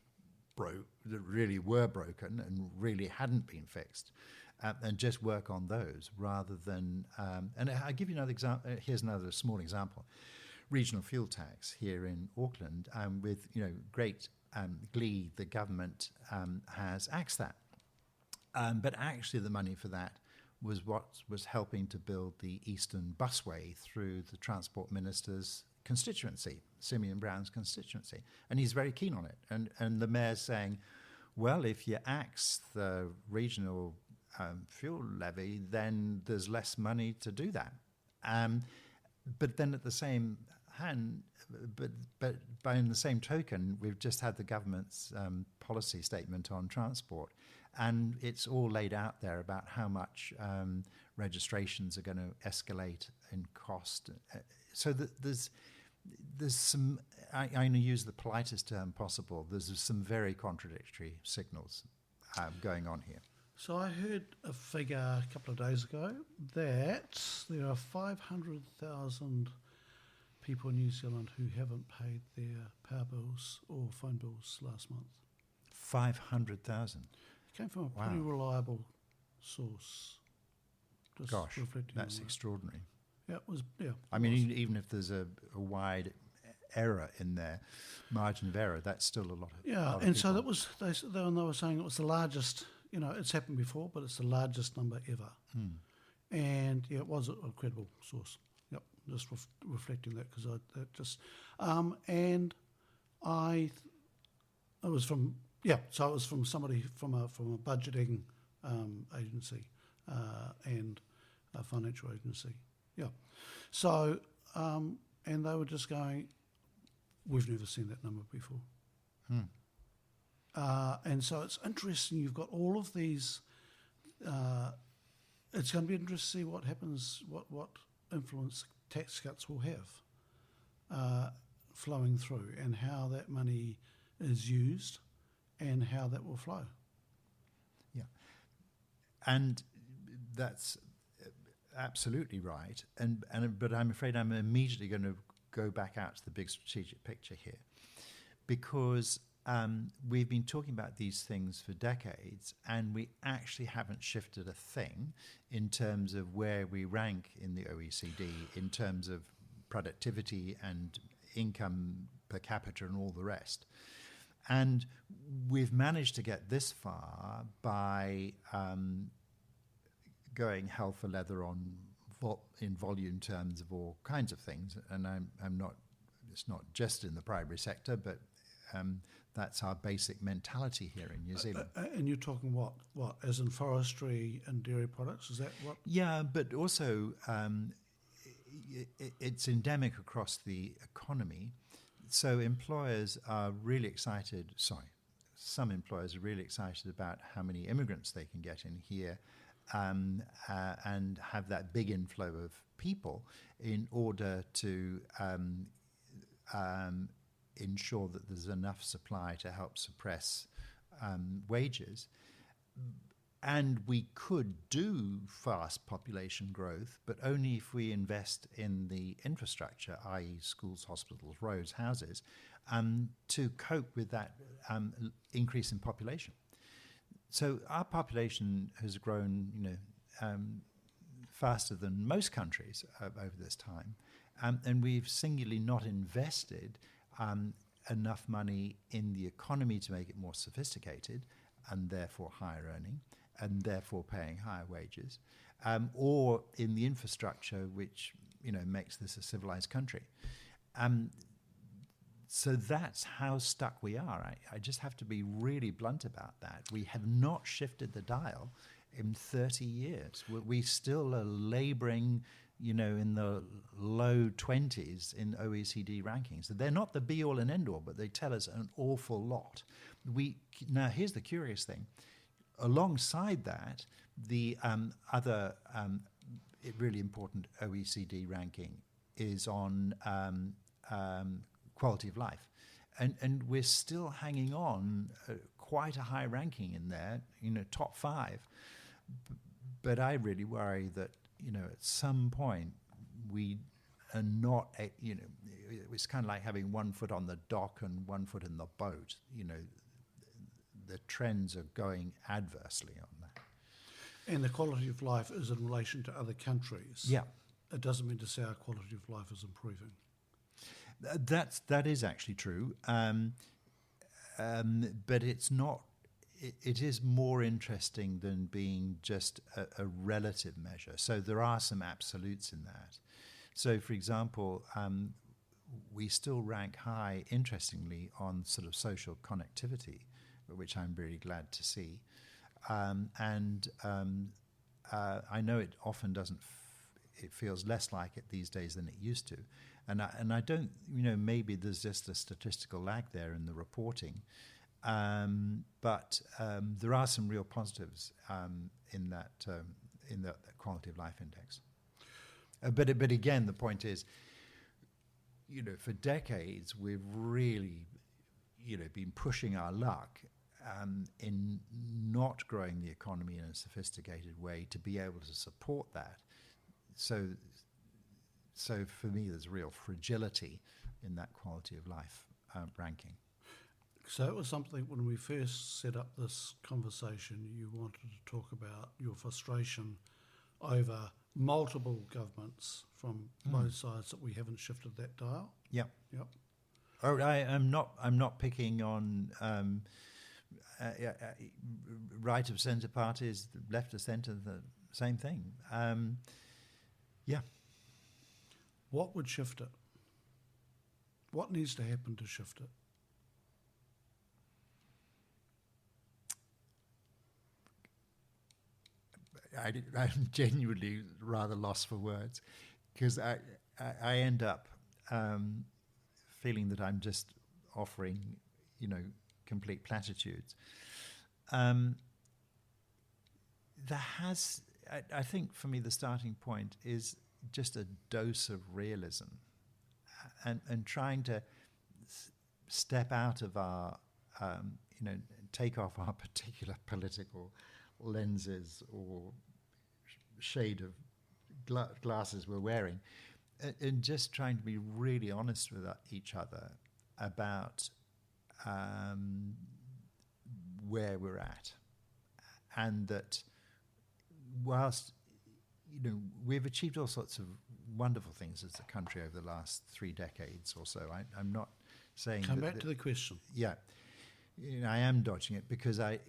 [SPEAKER 2] that really were broken and really hadn't been fixed, and just work on those rather than. And I'll give you another example. Here's another small example: regional fuel tax here in Auckland. With great glee, the government has axed that, but actually the money for that was what was helping to build the Eastern Busway through the Transport Minister's constituency, Simeon Brown's constituency. And he's very keen on it. And the mayor's saying, well, if you axe the regional fuel levy, then there's less money to do that. But then at the same hand, but by in the same token, we've just had the government's policy statement on transport. And it's all laid out there about how much registrations are going to escalate in cost. So that there's some, I'm going to use the politest term possible, there's some very contradictory signals going on here.
[SPEAKER 1] So I heard a figure a couple of days ago that there are 500,000 people in New Zealand who haven't paid their power bills or phone bills last month.
[SPEAKER 2] 500,000?
[SPEAKER 1] Came from a pretty reliable source. Just
[SPEAKER 2] gosh, that's extraordinary.
[SPEAKER 1] Yeah, it was. Yeah,
[SPEAKER 2] I mean, even if there's a wide error in there, margin of error, that's still a lot of.
[SPEAKER 1] Yeah, and so that was they were saying it was the largest. It's happened before, but it's the largest number ever. And yeah, it was a credible source. Yep, just reflecting that because it was from. Yeah, so it was from somebody from a budgeting agency and a financial agency. Yeah, so and they were just going, we've never seen that number before. And so it's interesting. You've got all of these. It's going to be interesting to see what happens, what influence tax cuts will have flowing through, and how that money is used. And how that will flow.
[SPEAKER 2] Yeah, and that's absolutely right. But I'm afraid I'm immediately going to go back out to the big strategic picture here, because we've been talking about these things for decades, and we actually haven't shifted a thing in terms of where we rank in the OECD in terms of productivity and income per capita and all the rest. And we've managed to get this far by going hell for leather in volume terms of all kinds of things. And I'm not. It's not just in the primary sector, but that's our basic mentality here in New Zealand.
[SPEAKER 1] And you're talking what? As in forestry and dairy products? Is that what?
[SPEAKER 2] Yeah, but also it's endemic across the economy. So employers are really excited, some employers are really excited about how many immigrants they can get in here and have that big inflow of people in order to ensure that there's enough supply to help suppress wages. And we could do fast population growth, but only if we invest in the infrastructure, i.e. schools, hospitals, roads, houses, to cope with that increase in population. So our population has grown, faster than most countries over this time, and we've singularly not invested enough money in the economy to make it more sophisticated and therefore higher earning, and therefore paying higher wages, or in the infrastructure which makes this a civilized country. So that's how stuck we are. I just have to be really blunt about that. We have not shifted the dial in 30 years. We still are labouring, in the low 20s in OECD rankings. They're not the be-all and end-all, but they tell us an awful lot. Now, here's the curious thing. Alongside that, the other really important OECD ranking is on quality of life. And we're still hanging on quite a high ranking in there, top 5. But I really worry that, at some point we are not, it's kind of like having one foot on the dock and one foot in the boat. The trends are going adversely on that.
[SPEAKER 1] And the quality of life is in relation to other countries.
[SPEAKER 2] Yeah.
[SPEAKER 1] It doesn't mean to say our quality of life is improving.
[SPEAKER 2] That is actually true, but it's not. It is more interesting than being just a relative measure. So there are some absolutes in that. So, for example, we still rank high, interestingly, on sort of social connectivity, which I'm really glad to see. I know it often doesn't. It feels less like it these days than it used to. And I don't, maybe there's just a statistical lag there in the reporting. But there are some real positives in that quality of life index. But again, the point is, for decades we've really, been pushing our luck in not growing the economy in a sophisticated way to be able to support that. So for me, there's real fragility in that quality of life ranking.
[SPEAKER 1] So it was something when we first set up this conversation, you wanted to talk about your frustration over multiple governments from both sides that we haven't shifted that dial.
[SPEAKER 2] Yep.
[SPEAKER 1] Yep.
[SPEAKER 2] Oh, I'm not picking on right of centre parties, left of centre, the same thing. Yeah.
[SPEAKER 1] What would shift it? What needs to happen to shift it?
[SPEAKER 2] I'm genuinely rather lost for words, because I end up feeling that I'm just offering, complete platitudes. I think for me the starting point is just a dose of realism, and trying to step out of our, take off our particular political lenses or shade of glasses we're wearing, and just trying to be really honest with each other about where we're at, and that whilst we've achieved all sorts of wonderful things as a country over the last 3 decades or so. I'm not saying
[SPEAKER 1] Come back to the question.
[SPEAKER 2] Yeah. I am dodging it because I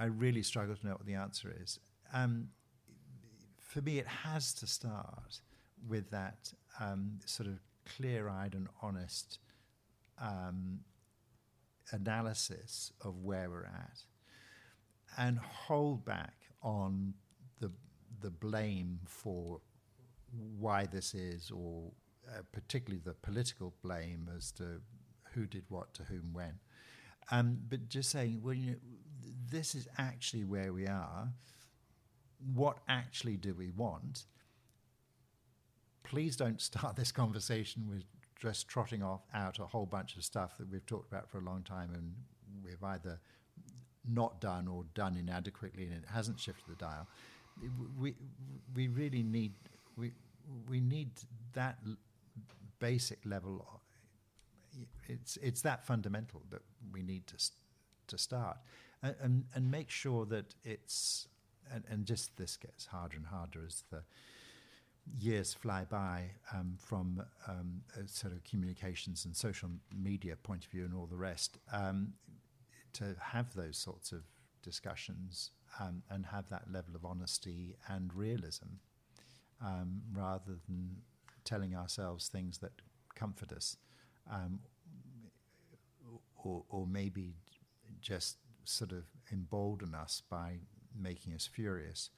[SPEAKER 2] really struggle to know what the answer is. For me, it has to start with that sort of clear-eyed and honest analysis of where we're at, and hold back on the blame for why this is, or particularly the political blame as to who did what to whom when. But just saying, well, this is actually where we are. What actually do we want? Please don't start this conversation with just trotting out a whole bunch of stuff that we've talked about for a long time and we've either not done or done inadequately and it hasn't shifted the dial. We really need we need that basic level. It's that fundamental that we need to start and make sure that it's and just this gets harder and harder as the years fly by from a sort of communications and social media point of view and all the rest, to have those sorts of discussions and have that level of honesty and realism, rather than telling ourselves things that comfort us or maybe just sort of embolden us by making us furious.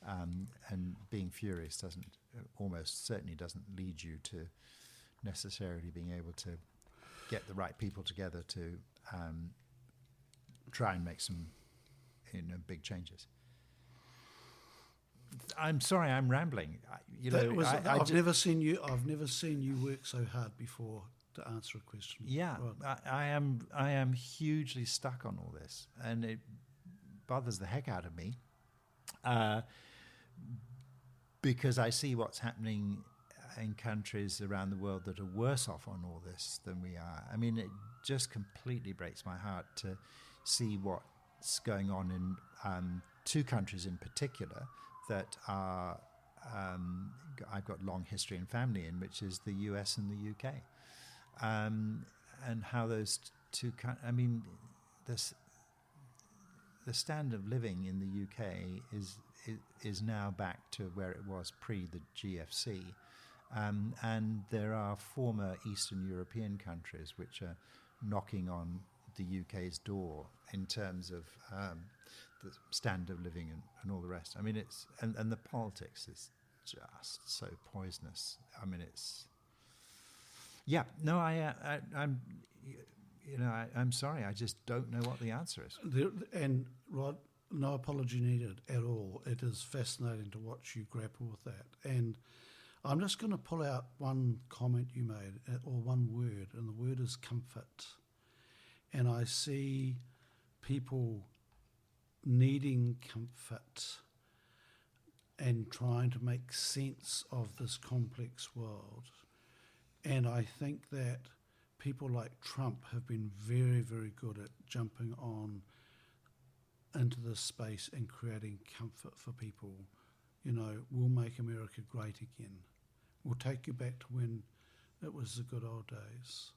[SPEAKER 2] And being furious almost certainly doesn't lead you to necessarily being able to get the right people together to try and make some big changes. I'm sorry, I'm rambling.
[SPEAKER 1] I've never seen you work so hard before to answer a question.
[SPEAKER 2] Yeah,
[SPEAKER 1] Right.
[SPEAKER 2] I am hugely stuck on all this, and it bothers the heck out of me, because I see what's happening in countries around the world that are worse off on all this than we are. I mean, it just completely breaks my heart to see what's going on in two countries in particular that are I've got long history and family in, which is the US and the UK, and how those two. I mean, the standard of living in the UK is now back to where it was pre the GFC, and there are former Eastern European countries which are knocking on the UK's door in terms of the standard of living and all the rest. I mean, it's and the politics is just so poisonous. I mean, it's I'm sorry, I just don't know what the answer is.
[SPEAKER 1] And Rod, no apology needed at all. It is fascinating to watch you grapple with that. And I'm just going to pull out one comment you made, or one word, and the word is comfort. And I see people needing comfort and trying to make sense of this complex world. And I think that people like Trump have been very, very good at jumping on into this space and creating comfort for people. You know, we'll make America great again. We'll take you back to when it was the good old days.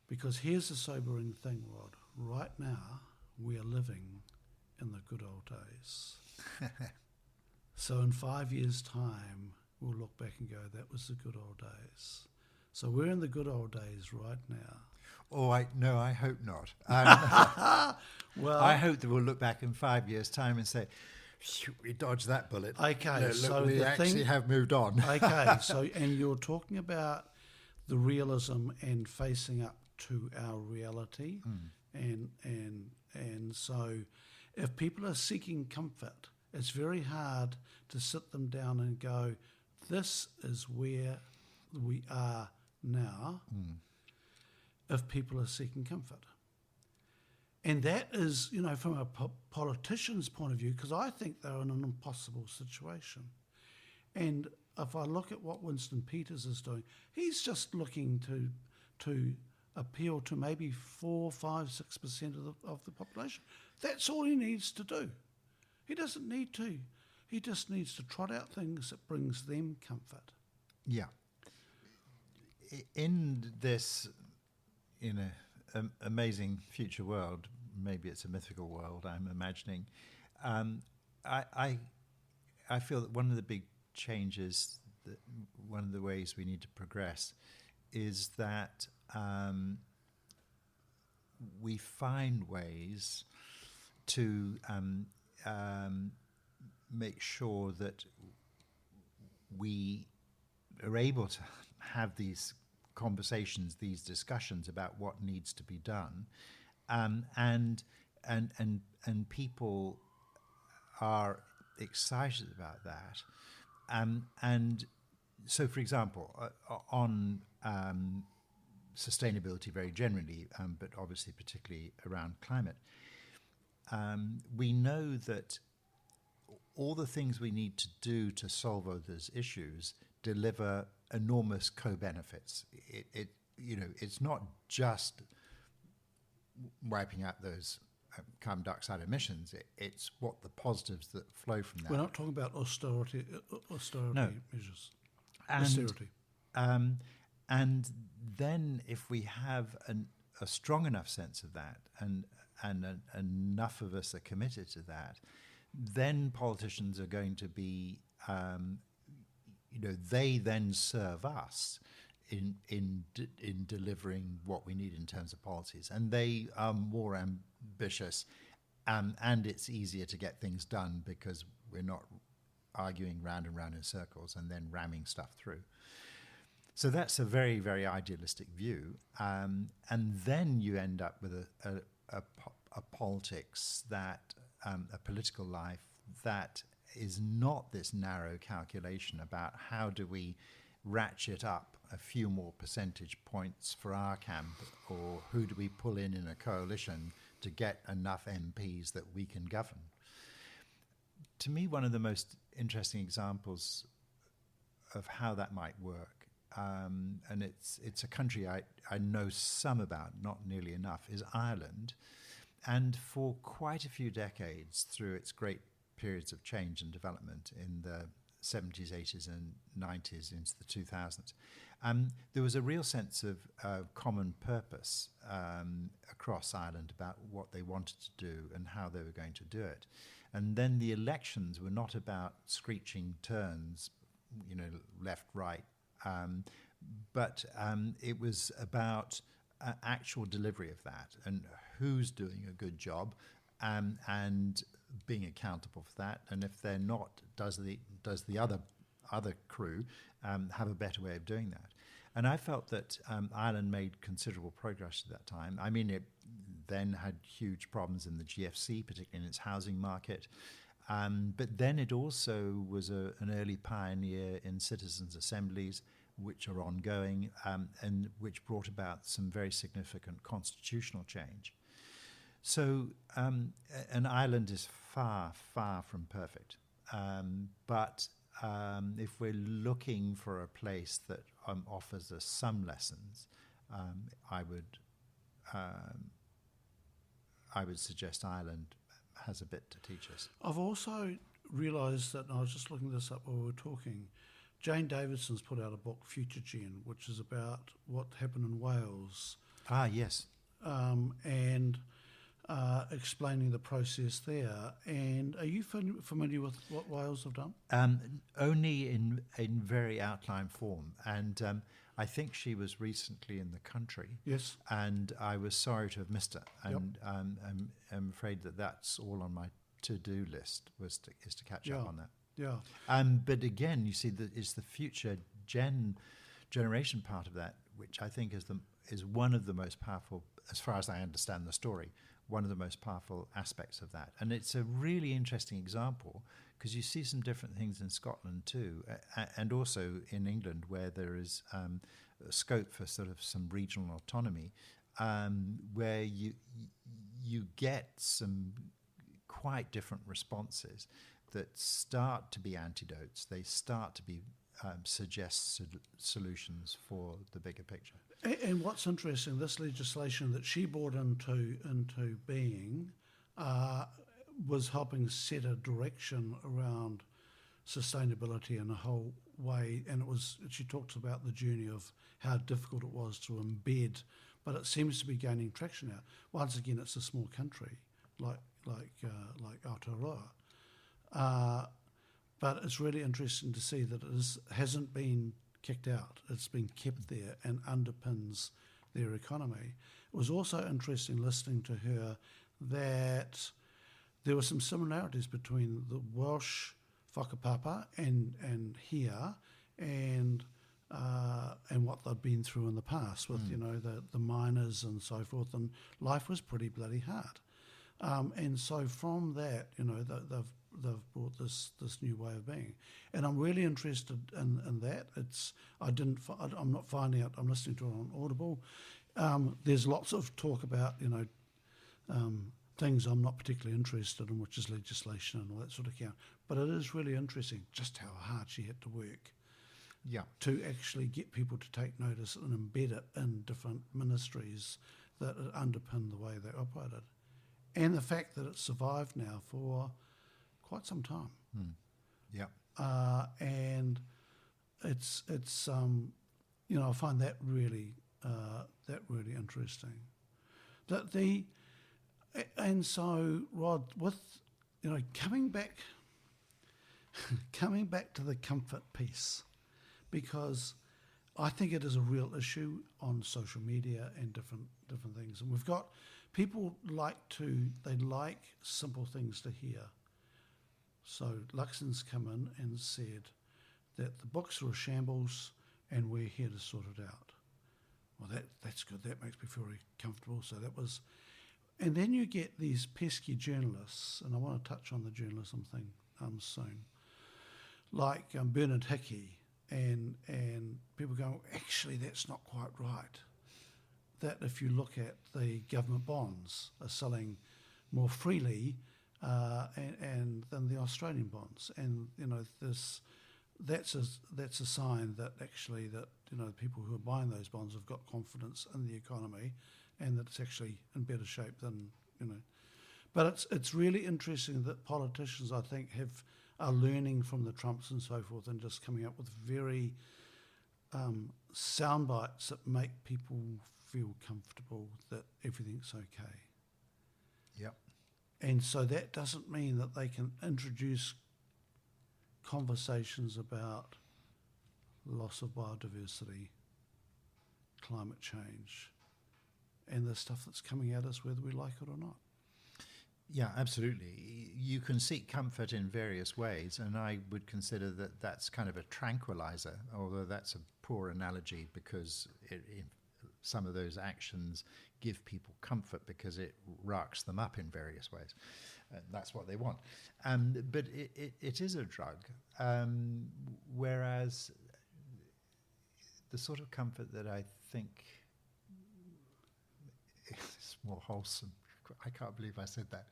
[SPEAKER 1] Because here's the sobering thing, Rod. Right now, we are living in the good old days. So in 5 years' time, we'll look back and go, that was the good old days. So we're in the good old days right now.
[SPEAKER 2] Oh, I hope not.
[SPEAKER 1] Well,
[SPEAKER 2] I hope that we'll look back in 5 years' time and say, we dodged that bullet.
[SPEAKER 1] Okay,
[SPEAKER 2] look,
[SPEAKER 1] so
[SPEAKER 2] we actually have moved on.
[SPEAKER 1] Okay, so and you're talking about the realism and facing up to our reality, and so if people are seeking comfort, it's very hard to sit them down and go, this is where we are now, if people are seeking comfort. And that is, you know, from a politician's point of view, because I think they're in an impossible situation. And if I look at what Winston Peters is doing, he's just looking to appeal to maybe 4, 5, 6% of the population. That's all he needs to do. He doesn't need to. He just needs to trot out things that brings them comfort.
[SPEAKER 2] Yeah. In this, amazing future world, maybe it's a mythical world I'm imagining, I feel that one of the big changes, one of the ways we need to progress is that we find ways to make sure that we are able to have these conversations, these discussions about what needs to be done, and people are excited about that, and so, for example, on sustainability very generally, but obviously particularly around climate, we know that all the things we need to do to solve all those issues deliver enormous co-benefits. It's not just wiping out those carbon dioxide emissions. It's what the positives that flow from that.
[SPEAKER 1] We're not talking about austerity
[SPEAKER 2] No.
[SPEAKER 1] measures.
[SPEAKER 2] And,
[SPEAKER 1] austerity.
[SPEAKER 2] And then if we have a strong enough sense of that, and enough of us are committed to that, then politicians are going to be, they then serve us in delivering what we need in terms of policies, and they are more ambitious, and it's easier to get things done because we're not arguing round and round in circles and then ramming stuff through. So that's a very, very idealistic view, and then you end up with a politics that a political life that is not this narrow calculation about how do we ratchet up a few more percentage points for our camp, or who do we pull in a coalition to get enough MPs that we can govern. To me, one of the most interesting examples of how that might work, and it's a country I know some about, not nearly enough, is Ireland. And for quite a few decades, through its great periods of change and development in the 70s, 80s and 90s into the 2000s, there was a real sense of common purpose across Ireland about what they wanted to do and how they were going to do it. And then the elections were not about screeching turns, left, right, but it was about actual delivery of that and who's doing a good job, and being accountable for that. And if they're not, does the other crew have a better way of doing that? And I felt that Ireland made considerable progress at that time. I mean, it then had huge problems in the GFC, particularly in its housing market. But then it also was an early pioneer in citizens' assemblies, which are ongoing, and which brought about some very significant constitutional change. So, and Ireland is far, far from perfect. But if we're looking for a place that offers us some lessons, I would suggest Ireland has a bit to teach us.
[SPEAKER 1] I've also realised that, and I was just looking this up while we were talking, Jane Davidson's put out a book, Future Gen, which is about what happened in Wales.
[SPEAKER 2] Ah, yes.
[SPEAKER 1] And explaining the process there. And are you familiar with what Wales have done?
[SPEAKER 2] Only in very outline form. And I think she was recently in the country.
[SPEAKER 1] Yes.
[SPEAKER 2] And I was sorry to have missed it. And
[SPEAKER 1] Yep.
[SPEAKER 2] I'm afraid that's all on my to-do list is to catch up on that.
[SPEAKER 1] Yeah.
[SPEAKER 2] But again, you see, it's the future generation part of that, which I think is one of the most powerful, as far as I understand the story, one of the most powerful aspects of that. And it's a really interesting example because you see some different things in Scotland too, and also in England, where there is scope for sort of some regional autonomy, where you get some quite different responses that start to be antidotes. They start to be suggest solutions for the bigger picture.
[SPEAKER 1] And what's interesting, this legislation that she brought into being was helping set a direction around sustainability in a whole way. And she talks about the journey of how difficult it was to embed, but it seems to be gaining traction now. Once again, it's a small country like Aotearoa. But it's really interesting to see that it hasn't been kicked out. It's been kept there and underpins their economy. It was also interesting listening to her that there were some similarities between the Welsh whakapapa and here and what they've been through in the past with the miners and so forth, and life was pretty bloody hard. And so from that, they've brought this new way of being, and I'm really interested in that. I'm not finding out. I'm listening to it on Audible. There's lots of talk about things I'm not particularly interested in, which is legislation and all that sort of stuff. But it is really interesting just how hard she had to work.
[SPEAKER 2] Yeah.
[SPEAKER 1] To actually get people to take notice and embed it in different ministries that underpin the way they operated, and the fact that it's survived now for quite some time.
[SPEAKER 2] Yeah.
[SPEAKER 1] And it's I find that really interesting. And so, Rod, with coming back to the comfort piece, because I think it is a real issue on social media and different things. And we've got people they like simple things to hear. So Luxon's come in and said that the books are a shambles and we're here to sort it out. Well, that's good. That makes me feel very comfortable. So that was... And then you get these pesky journalists, and I want to touch on the journalism thing soon, like Bernard Hickey, and people go, actually, that's not quite right. That if you look at the government bonds are selling more freely and than the Australian bonds, and that's a sign that actually people who are buying those bonds have got confidence in the economy, and that it's actually in better shape than. But it's really interesting that politicians, I think, are learning from the Trumps and so forth, and just coming up with very sound bites that make people feel comfortable that everything's okay.
[SPEAKER 2] Yep.
[SPEAKER 1] And so that doesn't mean that they can introduce conversations about loss of biodiversity, climate change, and the stuff that's coming at us whether we like it or not.
[SPEAKER 2] Yeah, absolutely. You can seek comfort in various ways, and I would consider that that's kind of a tranquilizer, although that's a poor analogy because some of those actions give people comfort because it rocks them up in various ways. That's what they want. But it is a drug, whereas the sort of comfort that I think is more wholesome, I can't believe I said that,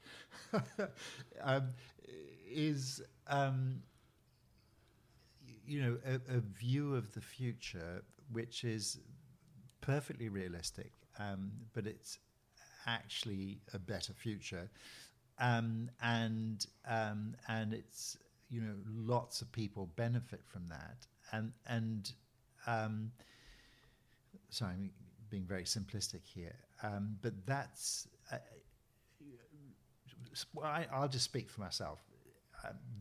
[SPEAKER 2] is a view of the future which is perfectly realistic, but it's actually a better future, and it's lots of people benefit from that, and sorry, I'm being very simplistic here, but that's. I'll just speak for myself.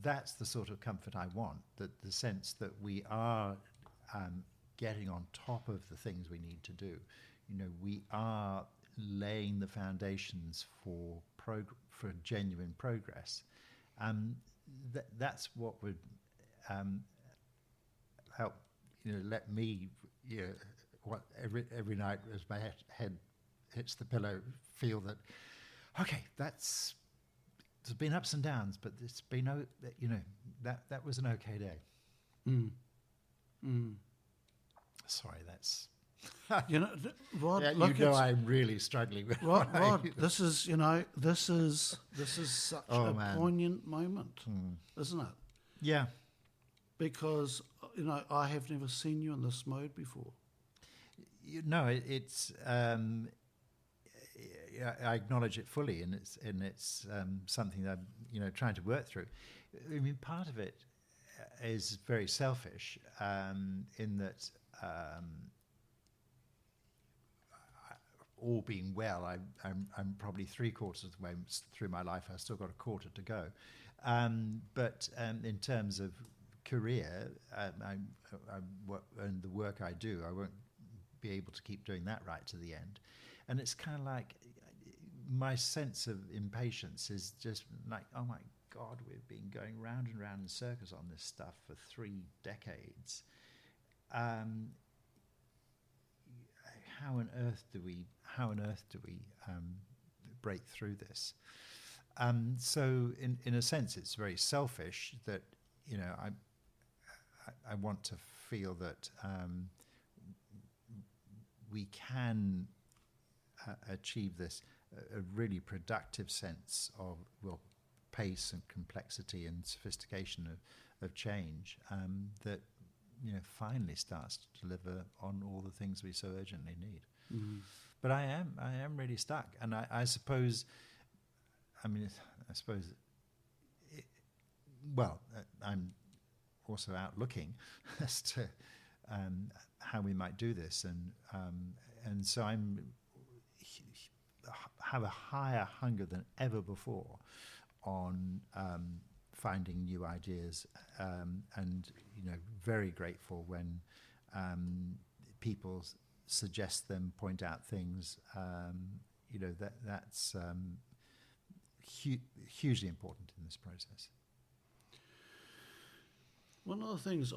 [SPEAKER 2] That's the sort of comfort I want, that the sense that we are getting on top of the things we need to do. We are laying the foundations for genuine progress. That's what would help, let me, every night as my head hits the pillow, feel that, okay, there's been ups and downs, but it's been, that was an okay day.
[SPEAKER 1] Mm. Mm.
[SPEAKER 2] Sorry, that's...
[SPEAKER 1] Rod,
[SPEAKER 2] yeah, I'm really struggling with
[SPEAKER 1] Rod, this is such a poignant moment, isn't it?
[SPEAKER 2] Yeah.
[SPEAKER 1] Because, I have never seen you in this mode before.
[SPEAKER 2] It's... I acknowledge it fully, and it's something that I'm trying to work through. I mean, part of it is very selfish, in that all being well, I'm probably 3/4 of the way through my life. I've still got a quarter to go, but in terms of career, and the work I do, I won't be able to keep doing that right to the end. And it's kind of like my sense of impatience is just like, oh my God, we've been going round and round in circles on this stuff for 3 decades. How on earth do we break through this? So in a sense, it's very selfish that I want to feel that we can achieve this a really productive sense of pace and complexity and sophistication of change, that finally starts to deliver on all the things we so urgently need. Mm-hmm. But I am really stuck, and I suppose I'm also out looking as to how we might do this, and so have a higher hunger than ever before on finding new ideas, and very grateful when people suggest them, point out things. That's hugely important in this process.
[SPEAKER 1] One of the things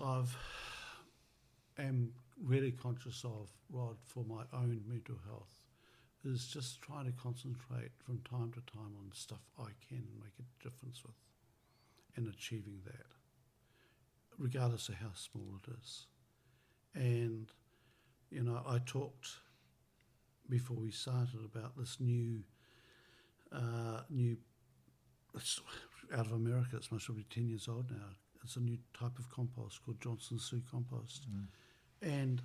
[SPEAKER 1] am really conscious of, Rod, for my own mental health, is just trying to concentrate from time to time on stuff I can make a difference with and achieving that, regardless of how small it is. And, I talked before we started about this new, it's out of America, it's must be 10 years old now. It's a new type of compost called Johnson Sioux compost. And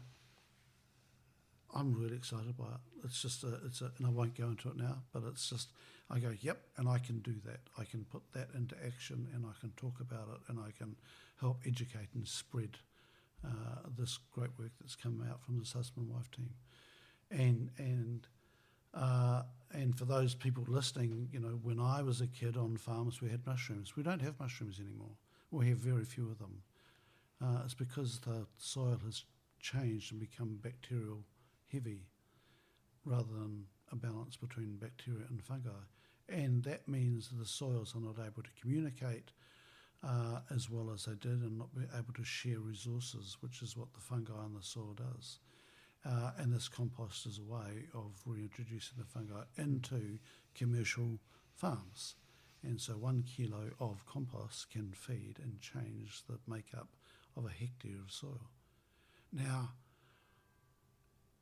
[SPEAKER 1] I'm really excited by it. It's just and I won't go into it now, but it's just, I go, yep, and I can do that. I can put that into action, and I can talk about it, and I can help educate and spread this great work that's come out from this husband and wife team. And for those people listening, when I was a kid on farms, we had mushrooms. We don't have mushrooms anymore. We have very few of them. It's because the soil has changed and become bacterial heavy rather than a balance between bacteria and fungi. And that means the soils are not able to communicate as well as they did, and not be able to share resources, which is what the fungi in the soil does. And this compost is a way of reintroducing the fungi into commercial farms. And so 1 kilo of compost can feed and change the makeup of a hectare of soil. Now,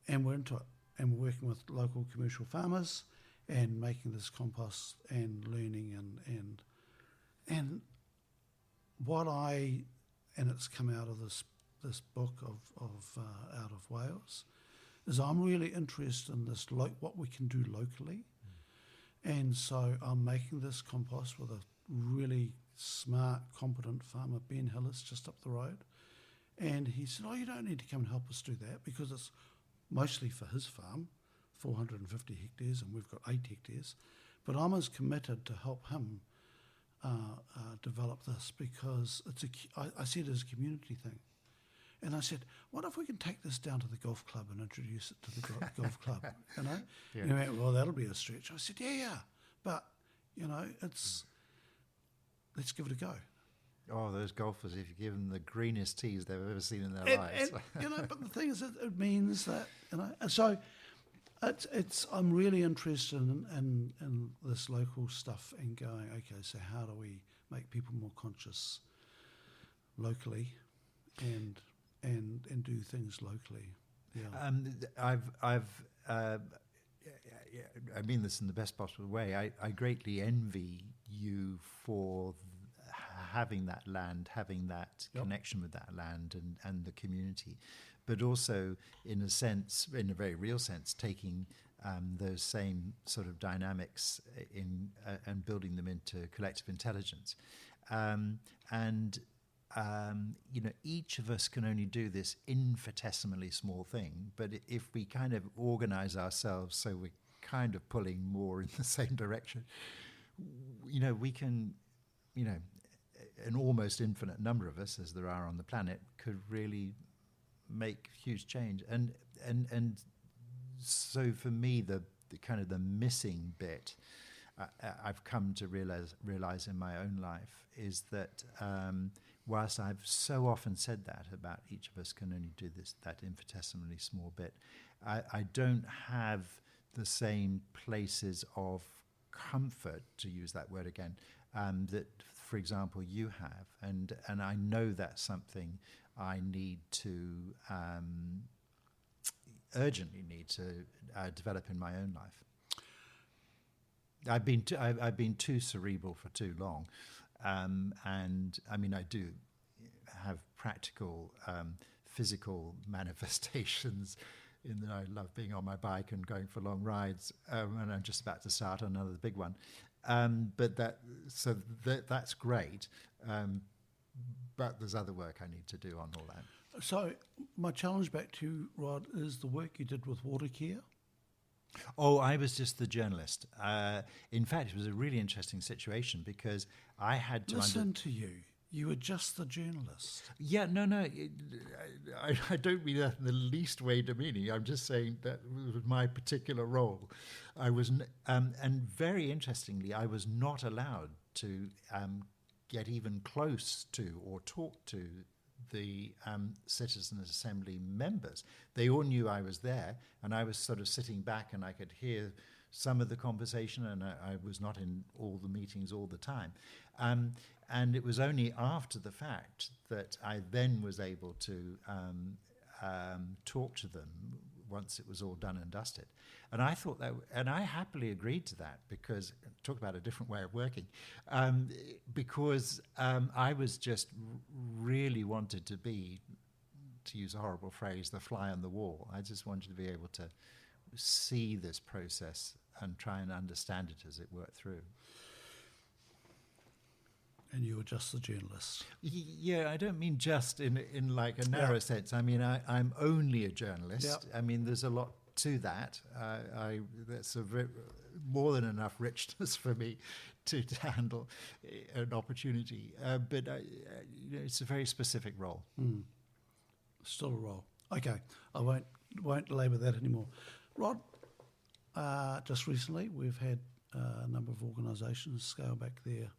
[SPEAKER 1] and we're into it, and we're working with local commercial farmers and making this compost and learning and what and it's come out of this book of out of Wales, is I'm really interested in this, what we can do locally. And so I'm making this compost with a really smart, competent farmer, Ben Hillis, just up the road. And he said, you don't need to come and help us do that, because it's mostly for his farm, 450 hectares, and we've got 8 hectares. But I'm as committed to help him develop this, because I see it as a community thing. And I said, what if we can take this down to the golf club and introduce it to the golf club, Yeah. And he went, well, that'll be a stretch. I said, yeah. But, let's give it a go.
[SPEAKER 2] Oh, those golfers, if you give them the greenest tees they've ever seen in their lives.
[SPEAKER 1] And, but the thing is, it means that, and so I'm really interested in this local stuff and going, okay, so how do we make people more conscious locally and do things locally? Yeah.
[SPEAKER 2] I mean this in the best possible way. I greatly envy you for having that land, having that connection with that land and the community, but also in a very real sense, taking those same sort of dynamics and building them into collective intelligence. Each of us can only do this infinitesimally small thing, but if we kind of organize ourselves so we're kind of pulling more in the same direction, we can, an almost infinite number of us, as there are on the planet, could really make huge change. And so for me, the kind of the missing bit I've come to realize in my own life is that whilst I've so often said that about each of us can only do that infinitesimally small bit, I don't have the same places of comfort, to use that word again, that, for example, you have, and I know that's something I need to urgently need to develop in my own life. I've been too cerebral for too long, and I mean I do have practical physical manifestations in that I love being on my bike and going for long rides, and I'm just about to start another big one. But that's great, but there's other work I need to do on all that.
[SPEAKER 1] So my challenge back to you, Rod, is the work you did with water care.
[SPEAKER 2] Oh, I was just the journalist. In fact, it was a really interesting situation because I had to
[SPEAKER 1] listen to you. You were just the journalist.
[SPEAKER 2] Yeah, no, I don't mean that in the least way demeaning. I'm just saying that was my particular role. I was, and very interestingly, I was not allowed to get even close to or talk to the Citizens Assembly members. They all knew I was there, and I was sort of sitting back, and I could hear some of the conversation, and I was not in all the meetings all the time. And it was only after the fact that I then was able to talk to them once it was all done and dusted. And I thought that, and I happily agreed to that because, talk about a different way of working, because I was just really wanted to be, to use a horrible phrase, the fly on the wall. I just wanted to be able to see this process and try and understand it as it worked through.
[SPEAKER 1] And you were just the journalist.
[SPEAKER 2] Yeah, I don't mean just in like a narrow sense. I mean, I'm only a journalist.
[SPEAKER 1] Yep.
[SPEAKER 2] I mean, there's a lot to that. That's more than enough richness for me to handle an opportunity. But it's a very specific role.
[SPEAKER 1] Still a role. Okay, I won't labour that anymore. Rod, just recently we've had a number of organisations scale back their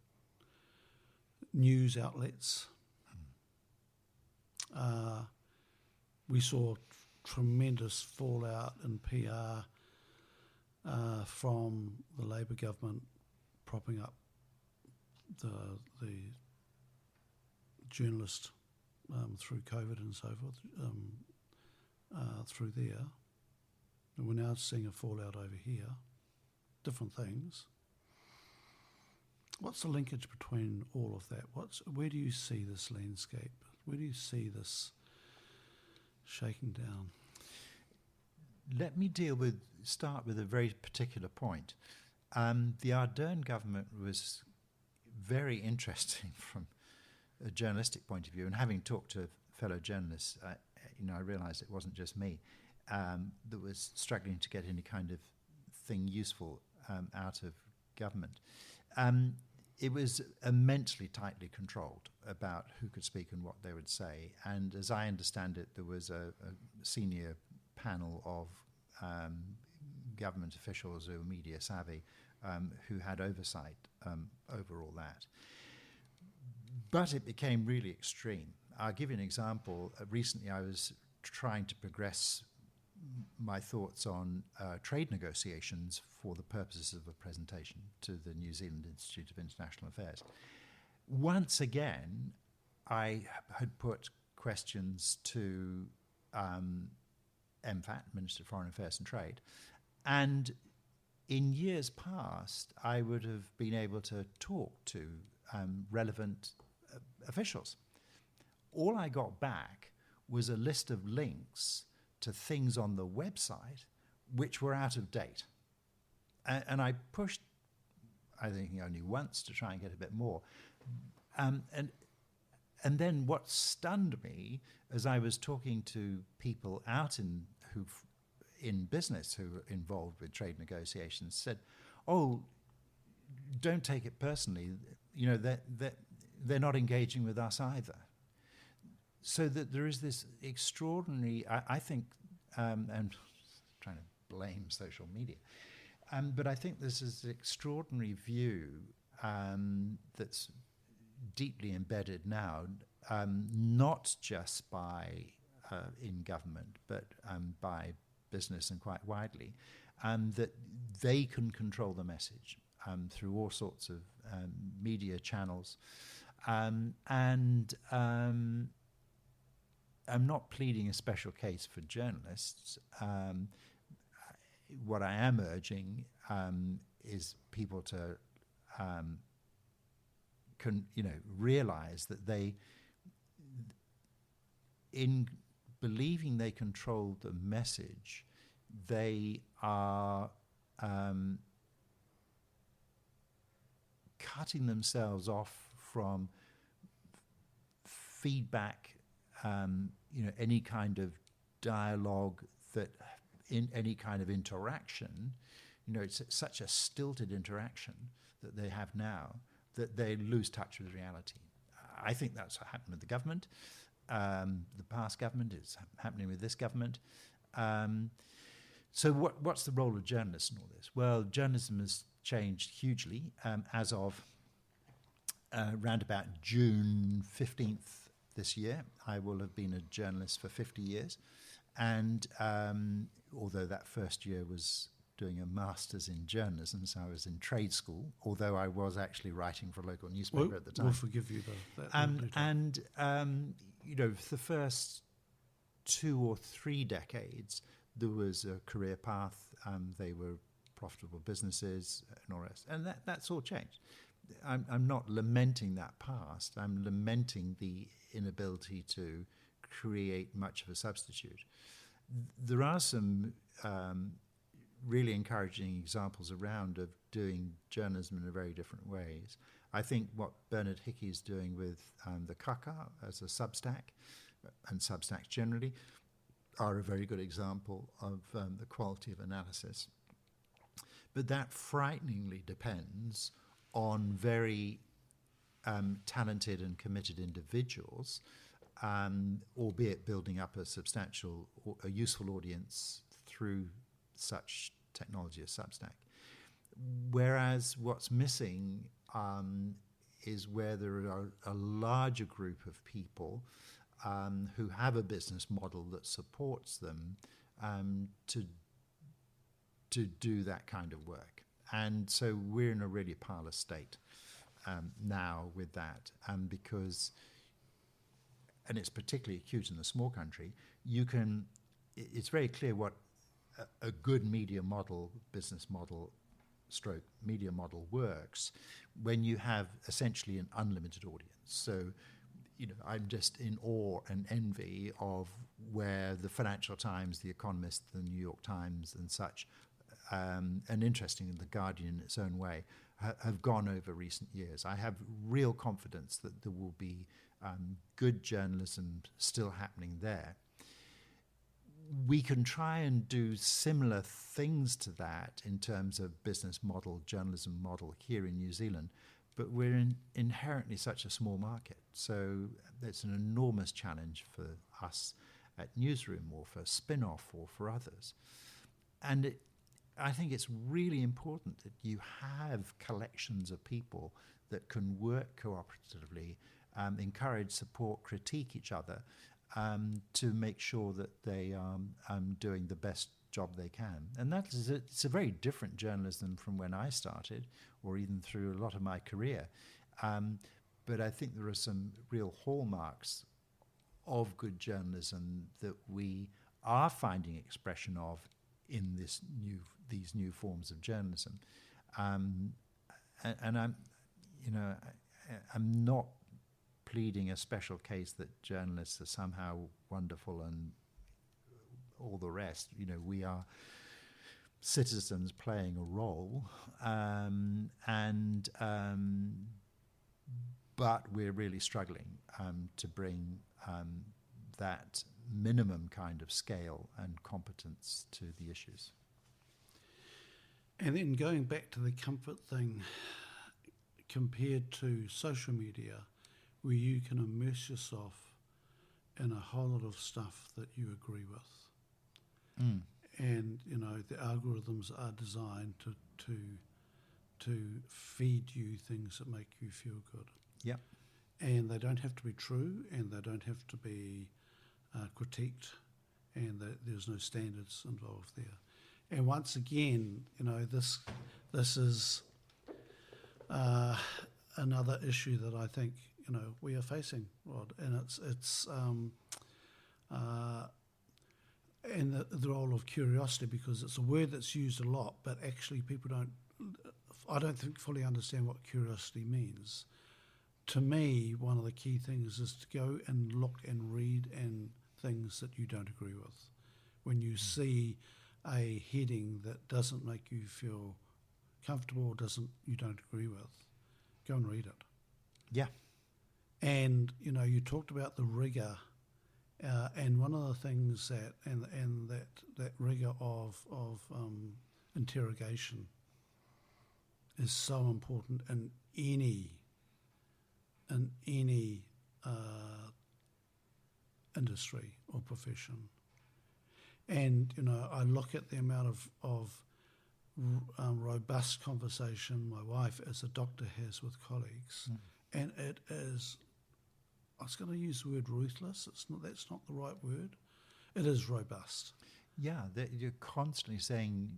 [SPEAKER 1] news outlets. We saw tremendous fallout in PR from the Labour government propping up the journalist through COVID and so forth through there. And we're now seeing a fallout over here. Different things. What's the linkage between all of that? Where do you see this landscape? Where do you see this shaking down?
[SPEAKER 2] Let me start with a very particular point. The Ardern government was very interesting from a journalistic point of view, and having talked to fellow journalists, I realised it wasn't just me that was struggling to get any kind of thing useful out of government. It was immensely tightly controlled about who could speak and what they would say. And as I understand it, there was a senior panel of government officials who were media savvy who had oversight over all that. But it became really extreme. I'll give you an example. Recently I was trying to progress my thoughts on trade negotiations for the purposes of a presentation to the New Zealand Institute of International Affairs. Once again, I had put questions to MFAT, Minister of Foreign Affairs and Trade, and in years past, I would have been able to talk to relevant officials. All I got back was a list of links to things on the website which were out of date. And I pushed, I think only once, to try and get a bit more. And then what stunned me as I was talking to people out in business who were involved with trade negotiations said, "Oh, don't take it personally. They're not engaging with us either." So that there is this extraordinary, I think, and I'm trying to blame social media, but I think this is an extraordinary view that's deeply embedded now, not just by in government, but by business and quite widely, that they can control the message through all sorts of media channels, and I'm not pleading a special case for journalists. What I am urging is people to realize that they, in believing they control the message, they are cutting themselves off from feedback, any kind of dialogue, that in any kind of interaction. It's such a stilted interaction that they have now that they lose touch with reality. I think that's what happened with the government. The past government is happening with this government. So what's the role of journalists in all this? Well, journalism has changed hugely as of around about June 15th this year. I will have been a journalist for 50 years. And although that first year was doing a master's in journalism, so I was in trade school, although I was actually writing for a local newspaper at the time.
[SPEAKER 1] We'll forgive you that.
[SPEAKER 2] For the first 2 or 3 decades, there was a career path. They were profitable businesses and all the rest. And that's all changed. I'm not lamenting that past. I'm lamenting the inability to create much of a substitute. There are some really encouraging examples around of doing journalism in a very different ways. I think what Bernard Hickey is doing with the Kaka as a Substack, and Substacks generally, are a very good example of the quality of analysis. But that frighteningly depends on very talented and committed individuals, albeit building up a useful audience through such technology as Substack. Whereas what's missing is where there are a larger group of people who have a business model that supports them to do that kind of work. And so we're in a really parlous state now with that, because, and it's particularly acute in a small country, it's very clear what a good media model, business model, stroke media model works when you have essentially an unlimited audience. So, I'm just in awe and envy of where the Financial Times, the Economist, the New York Times and such, and interestingly, the Guardian in its own way, have gone over recent years. I have real confidence that there will be good journalism still happening there. We can try and do similar things to that in terms of business model, journalism model here in New Zealand, but we're inherently such a small market. So it's an enormous challenge for us at Newsroom or for Spin-Off or for others. And I think it's really important that you have collections of people that can work cooperatively, encourage, support, critique each other, to make sure that they are doing the best job they can. And it's a very different journalism from when I started, or even through a lot of my career. But I think there are some real hallmarks of good journalism that we are finding expression of in these new forms of journalism. And I'm not pleading a special case that journalists are somehow wonderful and all the rest. We are citizens playing a role, but we're really struggling to bring that minimum kind of scale and competence to the issues.
[SPEAKER 1] And then going back to the comfort thing, compared to social media, where you can immerse yourself in a whole lot of stuff that you agree with. And, the algorithms are designed to feed you things that make you feel good.
[SPEAKER 2] Yep.
[SPEAKER 1] And they don't have to be true, and they don't have to be critiqued, and there's no standards involved there. And once again, this is another issue that I think we are facing, Rod, and it's and the role of curiosity, because it's a word that's used a lot, but actually people I don't think fully understand what curiosity means. To me, one of the key things is to go and look and read and things that you don't agree with. When you see a heading that doesn't make you feel comfortable, you don't agree with, go and read it.
[SPEAKER 2] Yeah.
[SPEAKER 1] And you talked about the rigour, and one of the things that rigour of interrogation is so important in any in any industry or profession. And, I look at the amount of robust conversation my wife as a doctor has with colleagues, and it is, I was going to use the word ruthless, that's not the right word, it is robust.
[SPEAKER 2] Yeah, you're constantly saying,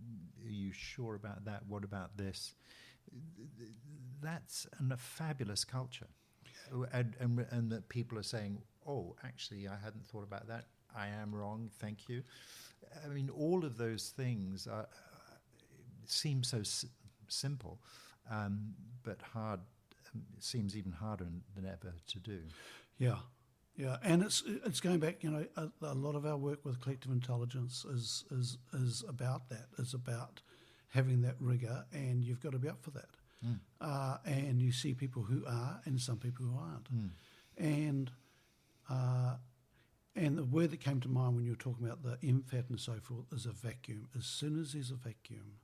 [SPEAKER 2] are you sure about that? What about this? That's a fabulous culture. And that people are saying, oh, actually, I hadn't thought about that. I am wrong. Thank you. I mean, all of those things seem so simple, but hard. It seems even harder than ever to do.
[SPEAKER 1] Yeah, and it's going back. A lot of our work with collective intelligence is about that. Is about having that rigor, and you've got to be up for that. And you see people who are, and some people who aren't. And the word that came to mind when you were talking about the MFAT and so forth is a vacuum. As soon as there's a vacuum,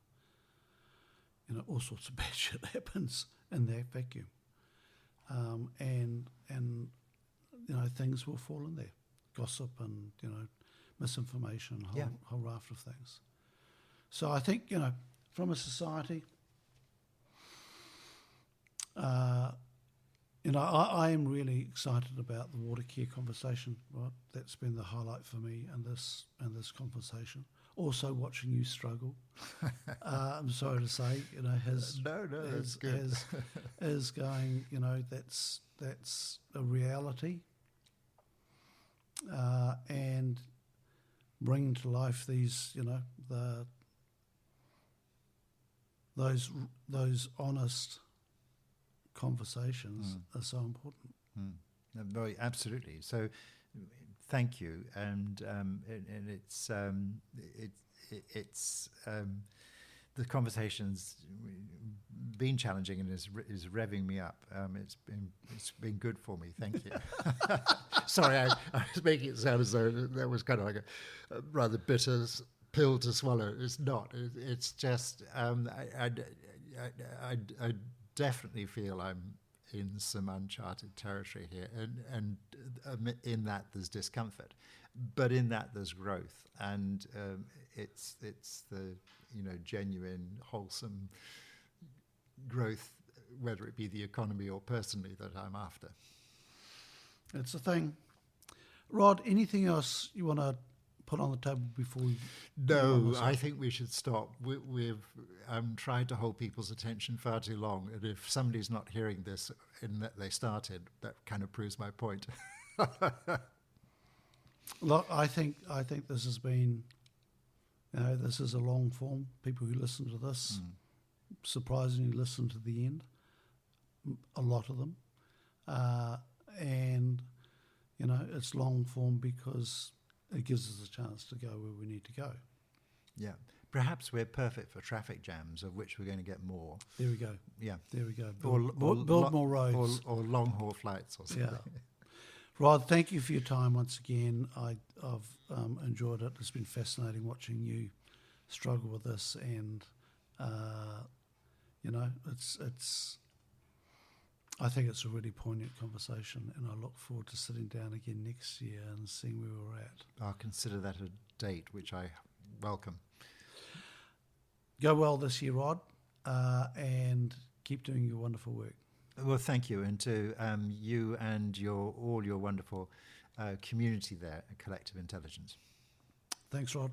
[SPEAKER 1] all sorts of bad shit happens in that vacuum. And things will fall in there. Gossip and, misinformation, whole raft of things. So I think, from a society, I am really excited about the water care conversation. Right? That's been the highlight for me in this conversation. Also, watching you struggle. I'm sorry to say,
[SPEAKER 2] that's good.
[SPEAKER 1] is going. That's a reality, and bringing to life these, those honest conversations are so important.
[SPEAKER 2] Very absolutely. So, thank you, and it's the conversation's been challenging and is revving me up. It's been good for me. Thank you. Sorry, I was making it sound as though that was kind of like a rather bitter pill to swallow. It's not. It's just I definitely feel I'm in some uncharted territory here, and in that there's discomfort, but in that there's growth, and it's the genuine, wholesome growth, whether it be the economy or personally, that I'm after.
[SPEAKER 1] It's a thing. Rod, anything else you want to put on the table before we...
[SPEAKER 2] No, I think we should stop. We've tried to hold people's attention far too long, and if somebody's not hearing this in that they started, that kind of proves my point.
[SPEAKER 1] Look, I think this has been, this is a long form. People who listen to this surprisingly listen to the end, a lot of them. And, it's long form because it gives us a chance to go where we need to go.
[SPEAKER 2] Yeah. Perhaps we're perfect for traffic jams, of which we're going to get more.
[SPEAKER 1] There we go.
[SPEAKER 2] Yeah.
[SPEAKER 1] There we go.
[SPEAKER 2] Build
[SPEAKER 1] more roads.
[SPEAKER 2] Or long-haul flights or something.
[SPEAKER 1] Yeah. Rod, thank you for your time once again. I've enjoyed it. It's been fascinating watching you struggle with this, and it's. I think it's a really poignant conversation, and I look forward to sitting down again next year and seeing where we're at.
[SPEAKER 2] I'll consider that a date, which I welcome.
[SPEAKER 1] Go well this year, Rod, and keep doing your wonderful work.
[SPEAKER 2] Well, thank you, and to you and all your wonderful community there at Collective Intelligence.
[SPEAKER 1] Thanks, Rod.